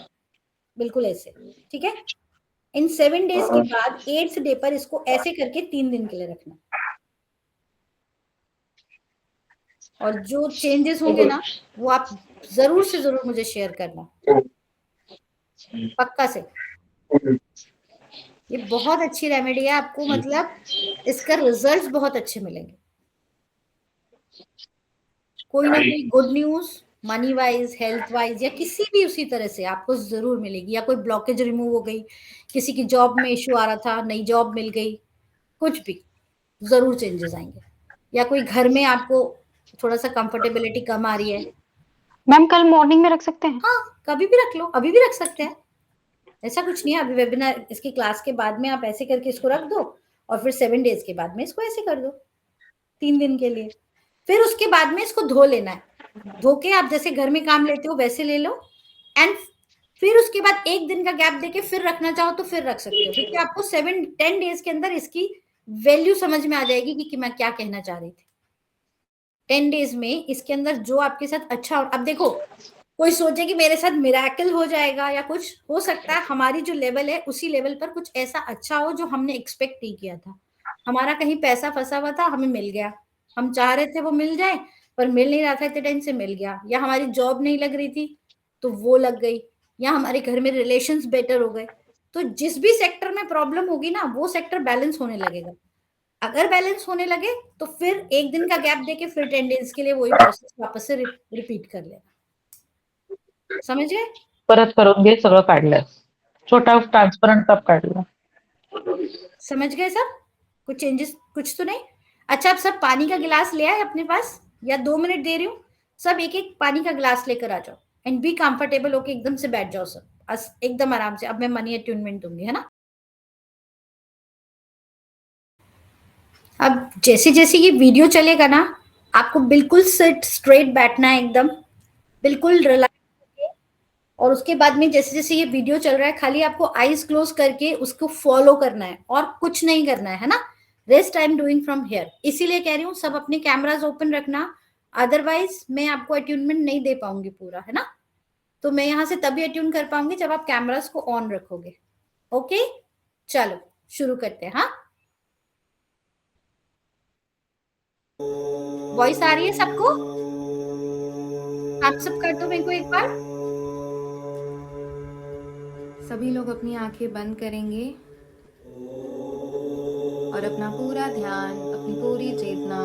बिल्कुल ऐसे। ठीक है। इन 7 डेज के बाद 8th डे पर इसको ऐसे करके 3 दिन के लिए रखना। और जो चेंजेस होंगे ना वो आप जरूर से जरूर मुझे शेयर करना, पक्का से। ये बहुत अच्छी रेमेडी है, आपको मतलब इसका रिजल्ट बहुत अच्छे मिलेंगे। कोई ना कोई good news money wise, health wise या किसी भी उसी तरह से आपको जरूर मिलेगी। या कोई ब्लॉकेज रिमूव हो गई, किसी की जॉब में इश्यू आ रहा था, नई जॉब मिल गई, कुछ भी जरूर चेंजेस आएंगे। या कोई घर में आपको थोड़ा सा कंफर्टेबिलिटी कम आ रही है, मैम कल मॉर्निंग में रख सकते हैं? हाँ कभी भी रख लो, अभी भी रख सकते हैं, ऐसा कुछ नहीं है। अभी वेबिनार इसकी क्लास के बाद में आप ऐसे करके इसको रख दो और फिर 7 डेज के बाद में इसको ऐसे कर दो 3 दिन के लिए। फिर उसके बाद में इसको धो लेना है, धो के आप जैसे घर में काम लेते हो वैसे ले लो। एंड फिर उसके बाद 1 दिन का गैप देके फिर रखना चाहो तो फिर रख सकते हो, क्योंकि आपको 7-10 डेज के अंदर इसकी वैल्यू समझ में आ जाएगी कि मैं क्या कहना चाह रही थी। 10 डेज में इसके अंदर जो आपके साथ अच्छा, अब देखो कोई सोचे कि मेरे साथ मिरेकल हो जाएगा या कुछ हो सकता है, हमारी जो लेवल है उसी लेवल पर कुछ ऐसा अच्छा हो जो हमने एक्सपेक्ट नहीं किया था। हमारा कहीं पैसा फंसा हुआ था, हमें मिल गया, हम चाह रहे थे वो मिल जाए पर मिल नहीं रहा था, इतने टाइम से मिल गया। या हमारी जॉब नहीं लग रही थी तो वो लग गई, या हमारे घर में रिलेशंस बेटर हो गए। तो जिस भी सेक्टर में प्रॉब्लम होगी ना वो सेक्टर बैलेंस होने लगेगा। अगर बैलेंस होने लगे तो फिर 1 दिन का गैप देके फिर 10 डेज के लिए वही प्रोसेस वापस से रिपीट कर लेना। समझ गए? परत करून घे, सगळं काढलं, छोटा ट्रान्सपरंट कप काढला। समझ गए सब? कुछ चेंजेस कुछ तो नहीं? अच्छा, आप सब पानी का गिलास ले आए अपने पास, या 2 मिनट दे रही हूँ, सब एक एक पानी का गिलास लेकर आ जाओ एंड बी कंफर्टेबल होके एकदम से बैठ जाओ सब, एकदम आराम से। अब मैं मनी अट्यूनमेंट दूंगी, है ना? अब जैसे जैसे ये वीडियो चलेगा ना, आपको बिल्कुल सिट स्ट्रेट बैठना है, एकदम बिल्कुल रिलैक्स, और उसके बाद में जैसे जैसे ये वीडियो चल रहा है, खाली आपको आईज क्लोज करके उसको फॉलो करना है और कुछ नहीं करना है ना? Rest I am doing from here, इसीलिए कह रही हूँ सब अपने कैमराज ओपन रखना, अदरवाइज मैं आपको अट्यूनमेंट नहीं दे पाऊंगी पूरा, है ना? तो मैं यहाँ से तभी अट्यून कर पाऊंगी जब आप कैमराज को ऑन रखोगे। ओके, चलो शुरू करते हैं। हाँ, वॉइस आ रही है सबको? आप सब कर दो मेरे को एक बार। सभी लोग अपनी आंखें बंद करेंगे और अपना पूरा ध्यान, अपनी पूरी चेतना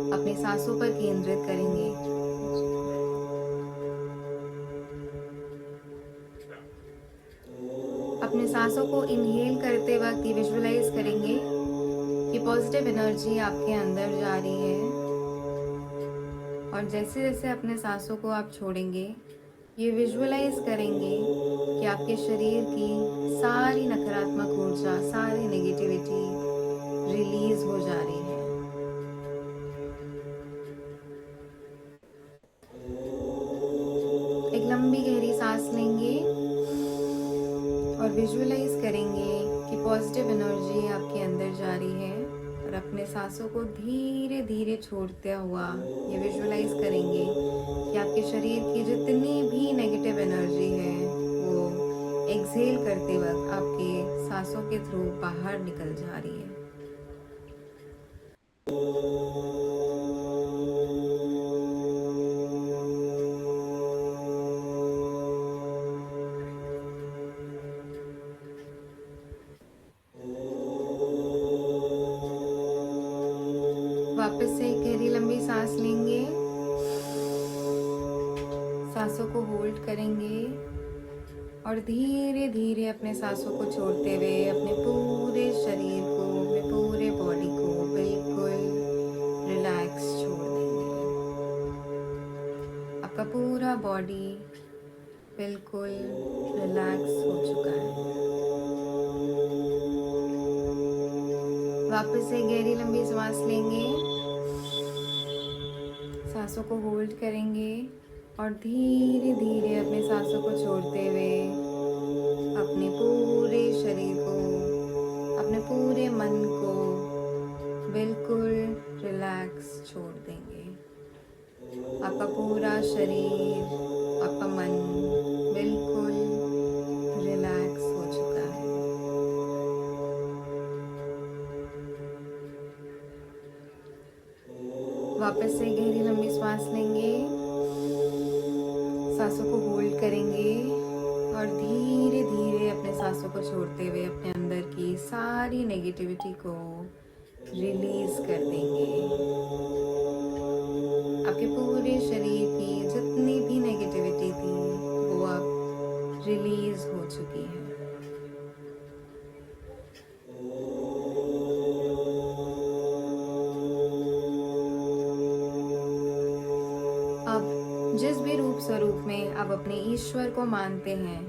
अपनी सांसों पर केंद्रित करेंगे। अपने सांसों को इनहेल करते वक्त ये विजुअलाइज करेंगे कि पॉजिटिव एनर्जी आपके अंदर जा रही है, और जैसे जैसे अपने सांसों को आप छोड़ेंगे, ये विजुअलाइज करेंगे कि आपके शरीर की सारी नकारात्मक ऊर्जा, सारी नेगेटिविटी रिलीज हो जा रही है। एक लंबी गहरी सांस लेंगे और विजुअलाइज करेंगे कि पॉजिटिव एनर्जी आपके अंदर जा रही है, और अपने सांसों को धीरे धीरे छोड़ते हुआ ये विजुअलाइज करेंगे कि आपके शरीर की जितनी भी नेगेटिव एनर्जी है वो एक्सहेल करते वक्त आपके सांसों के थ्रू बाहर निकल जा रही है। वापस से एक गहरी लंबी सांस लेंगे, सांसों को होल्ड करेंगे और धीरे धीरे अपने सांसों को छोड़ते हुए अपने पूरे शरीर को, अपने पूरे बॉडी को बिल्कुल रिलैक्स छोड़ देंगे। आपका पूरा बॉडी बिल्कुल रिलैक्स हो चुका है। वापस से गहरी लंबी सांस लेंगे, सांसों को होल्ड करेंगे और धीरे धीरे अपने सांसों को छोड़ते हुए अपने पूरे शरीर को, अपने पूरे मन को बिल्कुल रिलैक्स छोड़ देंगे। आपका पूरा शरीर, आपका मन बिल्कुल रिलैक्स हो चुका है। वापस से गहरी लंबी सांस लेंगे, सांसों को होल्ड करेंगे और धीरे धीरे अपने सांसों को छोड़ते हुए अपने अंदर की सारी नेगेटिविटी को रिलीज कर देंगे। आपके पूरे शरीर की जितनी भी नेगेटिविटी थी वो अब रिलीज हो चुकी है। अब जिस भी रूप स्वरूप में आप अपने ईश्वर को मानते हैं,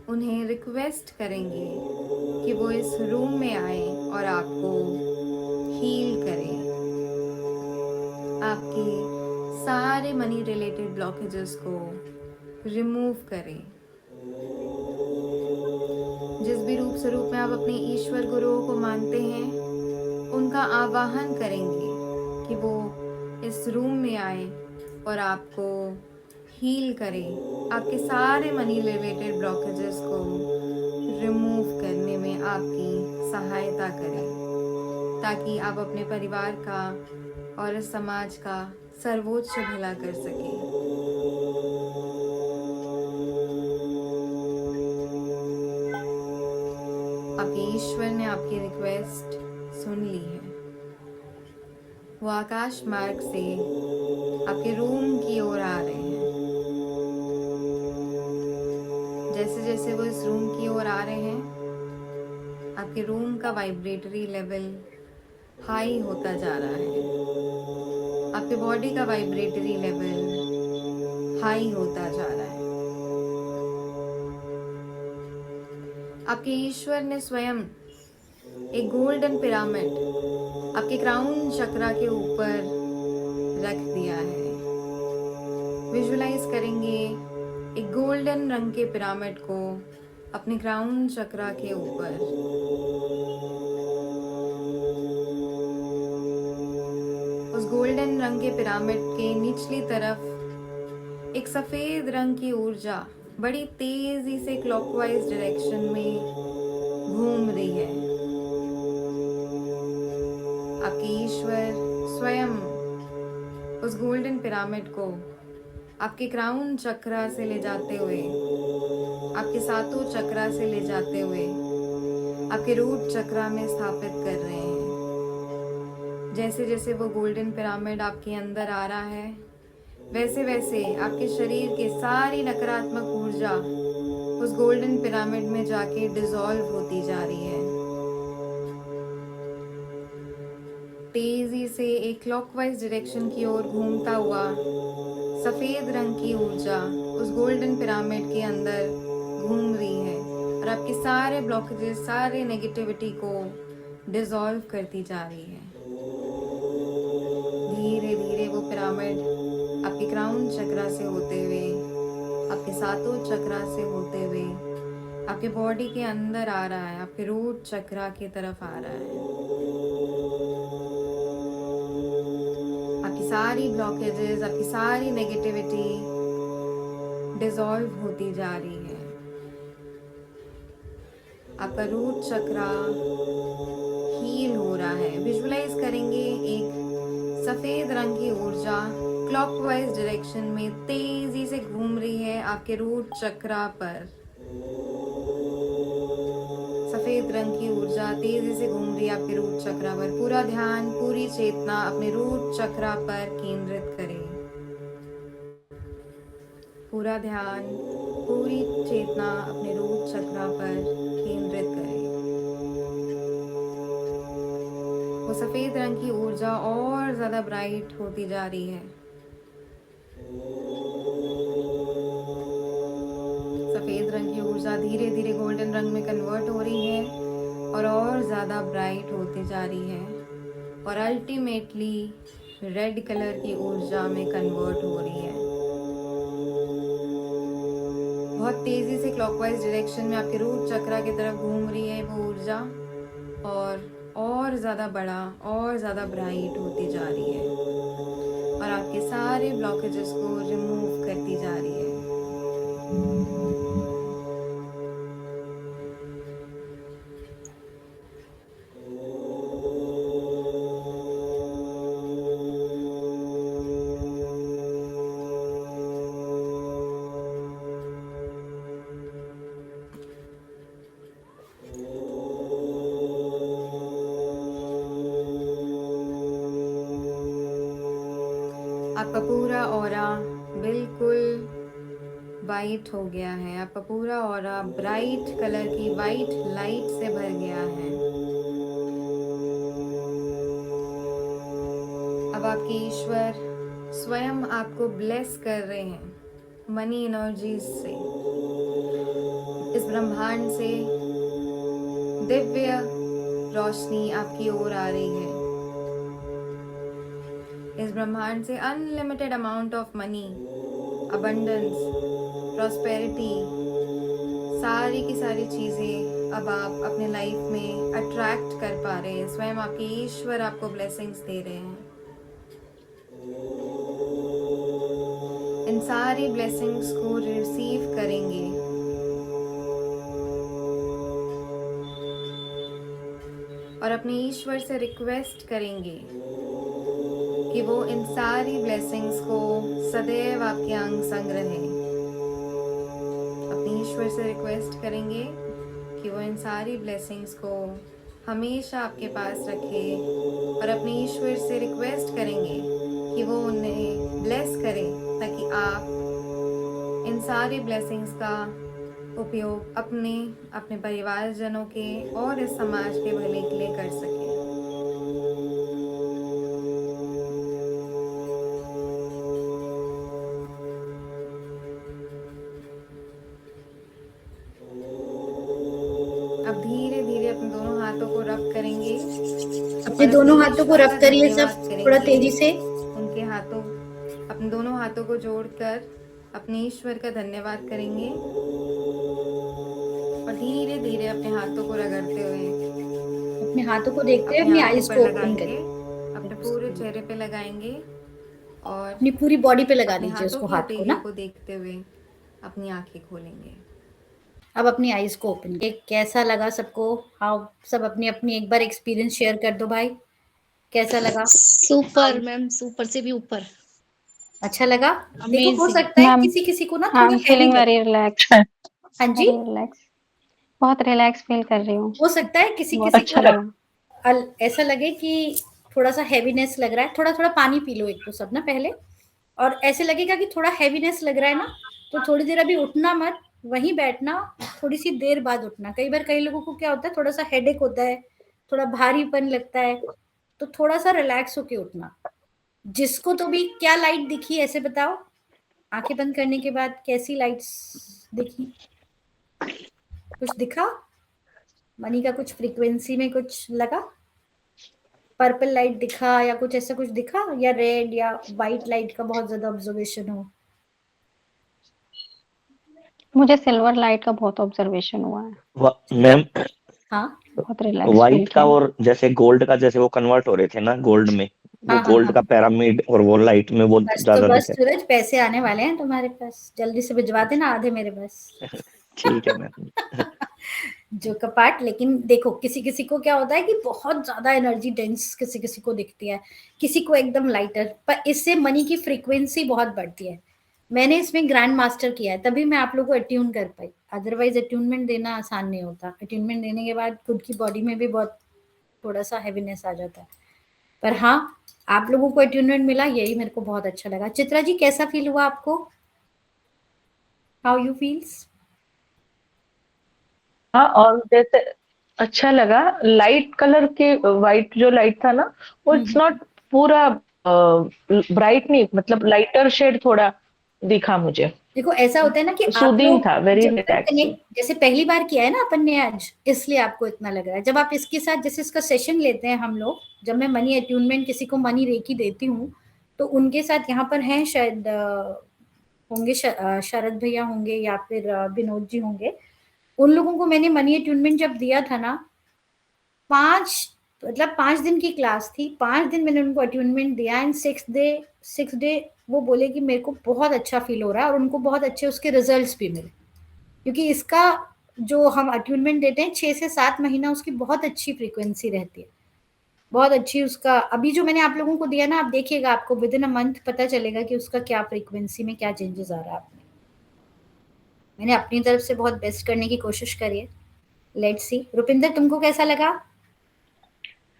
उन्हें रिक्वेस्ट करेंगे कि वो इस रूम में आए और आपको हील करें, आपके सारे मनी रिलेटेड ब्लॉकेजेस को रिमूव करें। जिस भी रूप स्वरूप में आप अपने ईश्वर गुरुओं को मानते हैं, उनका आवाहन करेंगे कि वो इस रूम में आए और आपको हील करें, आपके सारे मनी रिलेटेड ब्लॉकेजेस को रिमूव करने में आपकी सहायता करें, ताकि आप अपने परिवार का और इस समाज का सर्वोच्च भला कर सकें। आपके ईश्वर ने आपकी रिक्वेस्ट सुन ली है। वो आकाश मार्ग से आपके रूम की ओर आ रहे हैं। जैसे जैसे वो इस रूम की ओर आ रहे हैं, आपके रूम का वाइब्रेटरी लेवल हाई होता जा रहा है। आपके बॉडी का वाइब्रेटरी लेवल हाई होता जा रहा है। आपके ईश्वर ने स्वयं एक गोल्डन पिरामिड आपके क्राउन चक्रा के ऊपर रख दिया है। विजुलाइज करेंगे एक गोल्डन रंग के पिरामिड को अपने क्राउन चक्रा के ऊपर। उस गोल्डन रंग के पिरामिड के निचली तरफ एक सफेद रंग की ऊर्जा बड़ी तेजी से क्लॉकवाइज डायरेक्शन में घूम रही है। आपके ईश्वर स्वयं उस गोल्डन पिरामिड को आपके क्राउन चक्रा से ले जाते हुए, आपके सातों चक्रा से ले जाते हुए आपके रूट चक्रा में स्थापित कर रहे हैं। जैसे जैसे वो गोल्डन पिरामिड आपके अंदर आ रहा है, वैसे वैसे आपके शरीर की सारी नकारात्मक ऊर्जा उस गोल्डन पिरामिड में जाके डिसॉल्व होती जा रही है। तेजी से एक क्लॉकवाइज डायरेक्शन की ओर घूमता हुआ सफेद रंग की ऊर्जा उस गोल्डन पिरामिड के अंदर घूम रही है और आपके सारे ब्लॉकेजेस, सारे नेगेटिविटी को डिसॉल्व करती जा रही है। धीरे धीरे वो पिरामिड आपके क्राउन चक्रा से होते हुए, आपके सातों चक्रा से होते हुए आपके बॉडी के अंदर आ रहा है, आपके रूट चक्रा की तरफ आ रहा है। आपकी सारी ब्लॉकेजेस, आपकी सारी नेगेटिविटी डिसॉल्व होती जा रही है। आपका रूट चक्रा हील हो रहा है। विजुलाइज करेंगे एक सफेद रंग की ऊर्जा क्लॉकवाइज डायरेक्शन में तेजी से घूम रही है आपके रूट चक्रा पर। सफेद रंग की ऊर्जा तेजी से घूम रही है आपके रूट चक्रा पर। पूरा ध्यान, पूरी चेतना अपने रूट चक्रा पर केंद्रित करें। पूरा ध्यान, पूरी चेतना अपने रूट चक्रा पर केंद्रित करें। वो सफेद रंग की ऊर्जा और ज्यादा ब्राइट होती जा रही है। सफेद रंग की ऊर्जा धीरे धीरे गोल्डन रंग में कन्वर्ट हो रही है और ज्यादा ब्राइट होती जा रही है और अल्टीमेटली रेड कलर की ऊर्जा में कन्वर्ट हो रही है। बहुत तेजी से क्लॉकवाइज डायरेक्शन में आपके रूट चक्रा की तरफ घूम रही है वो ऊर्जा और ज्यादा बड़ा और ज्यादा ब्राइट होती जा रही है और आपके सारे ब्लॉकेजेस को रिमूव करती जा रही है। आपका पूरा ऑरा बिल्कुल वाइट हो गया है। आपका पूरा ऑरा ब्राइट कलर की वाइट लाइट से भर गया है। अब आपके ईश्वर स्वयं आपको ब्लेस कर रहे हैं मनी एनर्जीज से। इस ब्रह्मांड से दिव्य रोशनी आपकी ओर आ रही है। इस ब्रह्मांड से unlimited amount of money, abundance, prosperity, सारी की सारी चीजें अब आप अपने लाइफ में अट्रैक्ट कर पा रहे हैं। स्वयं आपके ईश्वर आपको ब्लेसिंग्स दे रहे हैं। इन सारी ब्लेसिंग्स को रिसीव करेंगे और अपने ईश्वर से रिक्वेस्ट करेंगे कि वो इन सारी ब्लेसिंग्स को सदैव आपके अंग संग रहे। अपने ईश्वर से रिक्वेस्ट करेंगे कि वो इन सारी ब्लेसिंग्स को हमेशा आपके पास रखे और अपने ईश्वर से रिक्वेस्ट करेंगे कि वो उन्हें ब्लेस करे ताकि आप इन सारी ब्लेसिंग्स का उपयोग अपने परिवारजनों के और इस समाज के भले के लिए कर सकें। अब धीरे धीरे अपने दोनों हाथों को रब करेंगे, अपने दोनों हाथों को रब करिए सब थोड़ा तेजी से। उनके हाथों, अपने दोनों हाथों को जोड़कर अपने ईश्वर का धन्यवाद करेंगे और धीरे धीरे अपने हाथों को रगड़ते हुए अपने हाथों को देखते हुए अपनी आईज को ओपन लगाएंगे, करिए, अपने पूरे चेहरे पे लगाएंगे और अपनी पूरी बॉडी पे लगा अपने दीजिए उसको, की हाथ को हथेलियों ना। को देखते हुए अपनी आंखें खोलेंगे। अब अपनी आईज को ओपन करिए। कैसा लगा सबको? हाउ, सब अपनी अपनी एक बार एक्सपीरियंस शेयर कर दो भाई, कैसा लगा? सुपर मैम, सुपर से भी ऊपर। अच्छा लगा? देखो हो अमेजिंग सकता है मैम किसी किसी को ना आई थोड़ा एम हैवी फीलिंग लगे। वेरी रिलैक्स, हाँ जी, वेरी रिलैक्स, बहुत रिलैक्स फील कर रही हूँ, हो सकता है किसी बहुत किसी अच्छा को लगा। ऐसा लगे कि थोड़ा सा हैवीनेस लग रहा है। थोड़ा थोड़ा पानी पी लो एक तो सब ना पहले, और ऐसे लगेगा कि थोड़ा हैवीनेस लग रहा है ना, तो थोड़ी देर अभी उठना मत, वहीं बैठना, थोड़ी सी देर बाद उठना। कई बार कई लोगों को क्या होता है, थोड़ा सा हेडेक होता है, थोड़ा भारीपन लगता है, तो थोड़ा सा रिलैक्स होके उठना। जिसको तो भी क्या लाइट दिखी ऐसे बताओ, आंखें बंद करने के बाद कैसी लाइट्स दिखी? कुछ दिखा? मनी का कुछ फ्रीक्वेंसी में कुछ लगा? पर्पल लाइट दिखा या कुछ ऐसा कुछ दिखा, या रेड या वाइट लाइट का बहुत ज्यादा ऑब्जर्वेशन हो? मुझे सिल्वर लाइट का बहुत ऑब्जर्वेशन हुआ है, मैम हाँ बहुत रिलैक्स फील व्हाइट का किया। और जैसे गोल्ड का, जैसे वो कन्वर्ट हो रहे थे ना गोल्ड में, वो हाँ हाँ गोल्ड हाँ, का पिरामिड और वो लाइट में वो बस तो ज्यादा बस दिखे। सूरज, पैसे आने वाले हैं तुम्हारे पास, जल्दी से भिजवा देना आधे मेरे पास। ठीक है मैम। जो कपाट, लेकिन देखो किसी किसी को क्या होता है कि बहुत ज्यादा एनर्जी डेंस किसी किसी को दिखती है, किसी को एकदम लाइटर, पर इससे मनी की फ्रीक्वेंसी बहुत बढ़ती है। मैंने इसमें ग्रैंड मास्टर किया है, तभी मैं आप लोगों को अट्यून कर पाई, अदरवाइज अट्यूनमेंट देना आसान नहीं होता। अट्यूनमेंट देने के बाद खुद की बॉडी में भी बहुत थोड़ा सा हैवीनेस आ जाता है, पर हाँ आप लोगों को अट्यूनमेंट मिला, यही मेरे को बहुत अच्छा लगा। चित्रा जी कैसा फील हुआ आपको? How you feels? हाँ, और जैसे अच्छा लगा, लाइट कलर के व्हाइट जो लाइट था ना, वो इट्स नॉट पूरा ब्राइट, नहीं मतलब लाइटर शेड थोड़ा दिखा मुझे, देखो ऐसा होता है ना कि आप सूदिंग लोग था, वेरी जब तक रिलैक्सिंग। कनेक्ट, जैसे पहली बार किया है ना अपन ने आज, इसलिए आपको इतना लग रहा है। जब आप इसके साथ, जैसे इसका सेशन लेते हैं हम लोग, जब मैं मनी अट्यूनमेंट किसी को मनी रेकी देती हूँ, तो उनके साथ यहाँ पर हैं शायद होंगे शरद भैया होंगे या फिर विनोद जी होंगे, उन लोगों को मैंने मनी अट्यूनमेंट जब दिया था ना, 5 मतलब 5 दिन की क्लास थी, 5 दिन मैंने उनको अट्यूनमेंट दिया, एंड 6 डे वो बोले कि मेरे को बहुत अच्छा फील हो रहा है, और उनको बहुत अच्छे उसके रिजल्ट्स भी मिले। क्योंकि इसका जो हम अट्यूनमेंट देते हैं 6 से 7 महीना, उसकी बहुत अच्छी फ्रीक्वेंसी रहती है, बहुत अच्छी उसका। अभी जो मैंने आप लोगों को दिया ना, आप देखिएगा, आपको विद इन अ मंथ पता चलेगा कि उसका क्या फ्रीक्वेंसी में क्या चेंजेस आ रहा है। आपने, मैंने अपनी तरफ से बहुत बेस्ट करने की कोशिश करी है। Let's see. रुपिंदर तुमको कैसा लगा?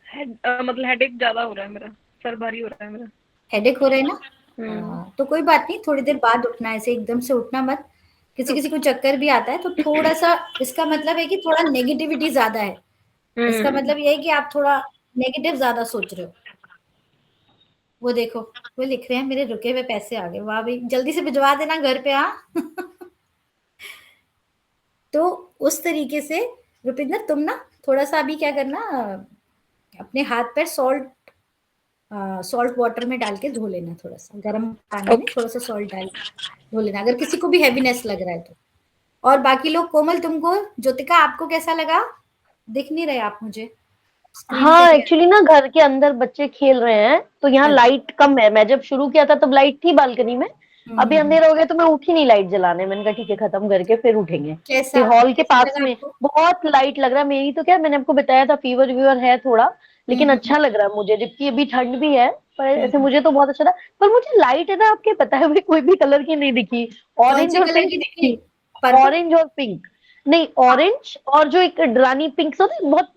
मतलब हेडेक ज्यादा हो रहा है मेरा, सर भारी हो रहा है मेरा। हेडेक हो रहा है ना? तो कोई बात नहीं, थोड़ी देर बाद उठना है, ऐसे एकदम से उठना मत। किसी किसी को चक्कर भी आता है, तो थोड़ा सा, इसका मतलब है कि थोड़ा नेगेटिविटी ज्यादा है, इसका मतलब ये है कि आप थोड़ा नेगेटिव ज्यादा सोच रहे हो। वो देखो, वो लिख रहे हैं मेरे रुके हुए पैसे आ गए, वाह भाई, जल्दी से भिजवा देना घर पे। हाँ तो उस तरीके से रुपिंदर तुम ना थोड़ा सा अभी क्या करना, अपने हाथ पैर सॉल्ट वाटर में डाल के धो लेना, थोड़ा सा गर्म पानी में थोड़ा सा सॉल्ट डाल के धो लेना, अगर किसी को भी हैवीनेस लग रहा है तो। और बाकी लोग, कोमल तुमको, ज्योतिका आपको कैसा लगा? दिख नहीं रहे आप मुझे स्क्रीन पे। हाँ एक्चुअली ना घर के अंदर बच्चे खेल रहे हैं, तो यहाँ अच्छा। लाइट कम है। मैं जब शुरू किया था तब लाइट थी बालकनी में, अभी अंधेरा हो गया तो मैं उठी नहीं लाइट जलाने। मैंने कहा ठीक है खत्म करके फिर उठेंगे। कैसा फिर हॉल के कैसा पास लगा में आपको? बहुत लाइट लग रहा है। मेरी तो क्या, मैंने आपको बताया था फीवर वीवर है थोड़ा, लेकिन हम्म अच्छा लग रहा है मुझे, जबकि अभी ठंड भी है। पर ऐसे हम्म। मुझे तो बहुत अच्छा लगा। पर मुझे लाइट है ना, आपके पता है, मुझे कोई भी कलर की नहीं दिखी। कौन ऑरेंज से और कलर पिंक की दिखी? दिखी। पर्पल? ऑरेंज और पिंक नहीं, ऑरेंज और जो एक ड्रानी पिंक होता है, बहुत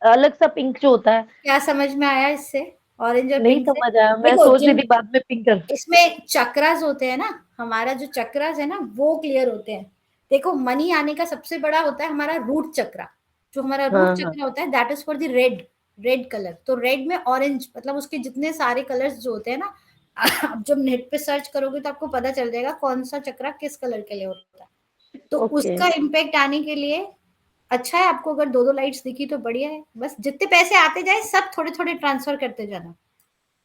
अलग सा पिंक जो होता है। क्या समझ में आया इससे, ऑरेंज और नहीं पिंक से? समझ आया, मैं देखो सोच रही जिन, थी बाद में पिंक कर। इसमें चक्रास होते हैं ना, हमारा जो चक्रास है ना वो क्लियर होते हैं। देखो मनी आने का सबसे बड़ा होता है हमारा रूट चक्रा, जो हमारा रूट हाँ हाँ चक्रा होता है, that is for the red, red colour. तो रेड में ऑरेंज, मतलब उसके जितने सारे कलर्स जो होते हैं ना, आप जब नेट पे सर्च करोगे तो आपको पता चल जाएगा कौन सा चक्रा किस कलर के लिए होता है। तो ओके। उसका इम्पैक्ट आने के लिए अच्छा है, आपको अगर 2-2 लाइट्स दिखी तो बढ़िया है। बस जितने पैसे आते जाए सब थोड़े-थोड़े ट्रांसफर करते जाना।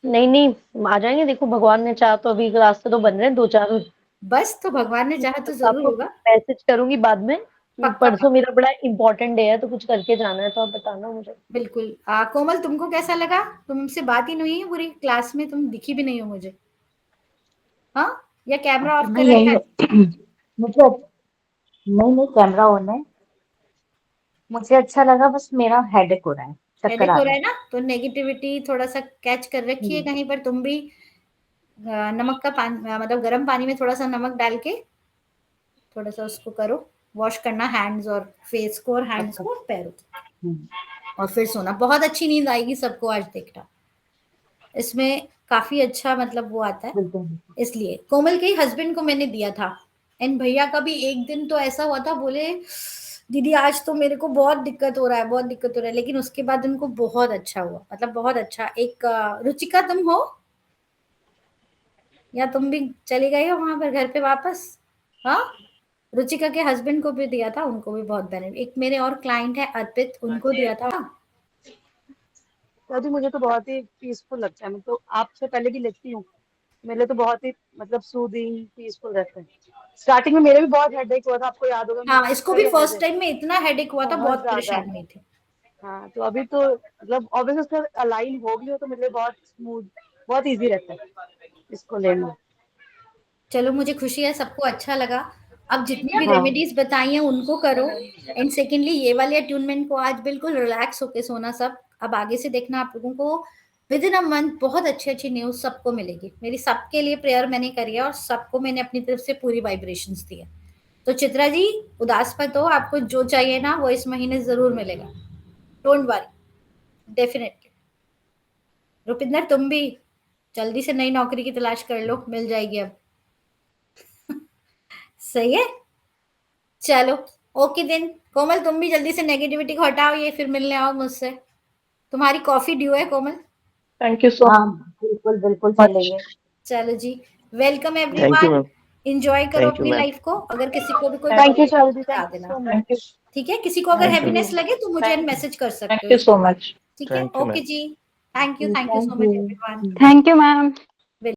नहीं आ जाएंगे, देखो भगवान ने चाहा तो अभी रास्ते तो बन रहे हैं 2-4। बस तो भगवान ने चाहा तो जरूर आपको होगा। मैसेज करूंगी बाद में कि पक्का परसों मेरा बड़ा इम्पोर्टेंट डे है, तो कुछ करके जाना है, तो आप बताना मुझे। बिल्कुल। कोमल तुमको कैसा लगा? तुमसे बात ही नहीं हुई है पूरी क्लास में, तुम दिखी भी नहीं हो मुझे। हाँ, या कैमरा ऑफ कर नहीं रखा है? मुझे नहीं कैमरा ऑन है। मुझे अच्छा लगा, बस मेरा हेडेक हो रहा है, चक्कर हेडेक आ हो रहा रहा है। है ना, तो नेगेटिविटी थोड़ा सा कैच कर रखी है कहीं पर। तुम भी नमक का पानी, मतलब गर्म पानी में थोड़ा सा नमक डाल के थोड़ा सा उसको करो, वॉश करना हैंड्स और फेस को और हैंड्स को और पैरों को, और फिर सोना। बहुत अच्छी नींद आएगी सबको आज, देखना इसमें काफी अच्छा मतलब वो आता है। बिल्कुल। इसलिए कोमल के हस्बैंड को मैंने दिया था, एंड भैया का भी एक दिन तो ऐसा हुआ था, बोले दीदी आज तो मेरे को बहुत दिक्कत हो रहा है, बहुत दिक्कत हो रहा है, लेकिन उसके बाद उनको बहुत अच्छा हुआ, मतलब बहुत अच्छा। एक रुचिका तुम हो, या तुम भी चली गई हो वहां पर घर पे वापस? हाँ, रुचिका के हस्बैंड को भी दिया था, उनको भी बहुत बेनिफिट। एक मेरे और क्लाइंट है अर्पित, उनको दिया था। दादी मुझे तो बहुत ही पीसफुल लगता है, मैं तो आपसे पहले भी लेती हूँ, मेरे लिए तो बहुत ही मतलब सूदिंग पीसफुल रहता है। स्टार्टिंग में मेरे भी बहुत हेडेक हुआ था, आपको याद होगा, हाँ, मैंने इसको कई भी दफे फर्स्ट से टाइम में इतना हेडेक हुआ था, बहुत बहुत ज्यादा। परेशान हुई थी। हाँ तो अभी तो मतलब ऑब्वियसली उसका अलाइन हो गई हो तो मेरे लिए बहुत स्मूथ, बहुत इजी रहता है इसको लेना। चलो, मुझे खुशी है सबको अच्छा लगा। अब जितनी भी हाँ रेमेडीज बताई हैं उनको करो, एंड सेकेंडली ये वाले अट्यूनमेंट को आज बिल्कुल रिलैक्स होके सोना सब। अब आगे से देखना आप लोगों को विद इन अ मंथ बहुत अच्छी अच्छी न्यूज सबको मिलेगी। मेरी सबके लिए प्रेयर मैंने करी है और सबको मैंने अपनी तरफ से पूरी वाइब्रेशंस दी है। तो चित्रा जी, उदास मत हो, आपको जो चाहिए ना वो इस महीने जरूर मिलेगा, डोंट वरी, डेफिनेटली। रुपिंदर तुम भी जल्दी से नई नौकरी की तलाश कर लो, मिल जाएगी अब। सही है, चलो ओके दिन। कोमल तुम भी जल्दी से नेगेटिविटी को हटाओ, ये फिर मिलने आओ मुझसे। तुम्हारी कॉफी ड्यू है कोमल। थैंक यू सो हाँ बिल्कुल बिल्कुल मच। चलेंगे। चलो जी, welcome thank you everyone. Ma'am. Enjoy करो थैंक यू अपनी मैम। लाइफ को। अगर किसी को भी कोई थैंक यू प्रॉब्लम चालदी, बता थैंक यू देना, सो मच। ठीक है? किसी को अगर थैंक यू हैप्पीनेस लगे तो मुझे मैसेज कर सकते थैंक हो यू इस सो नंबर, मच। ठीक है? Thank you okay ma'am. जी, thank you so thank much you. Everyone. Thank you ma'am.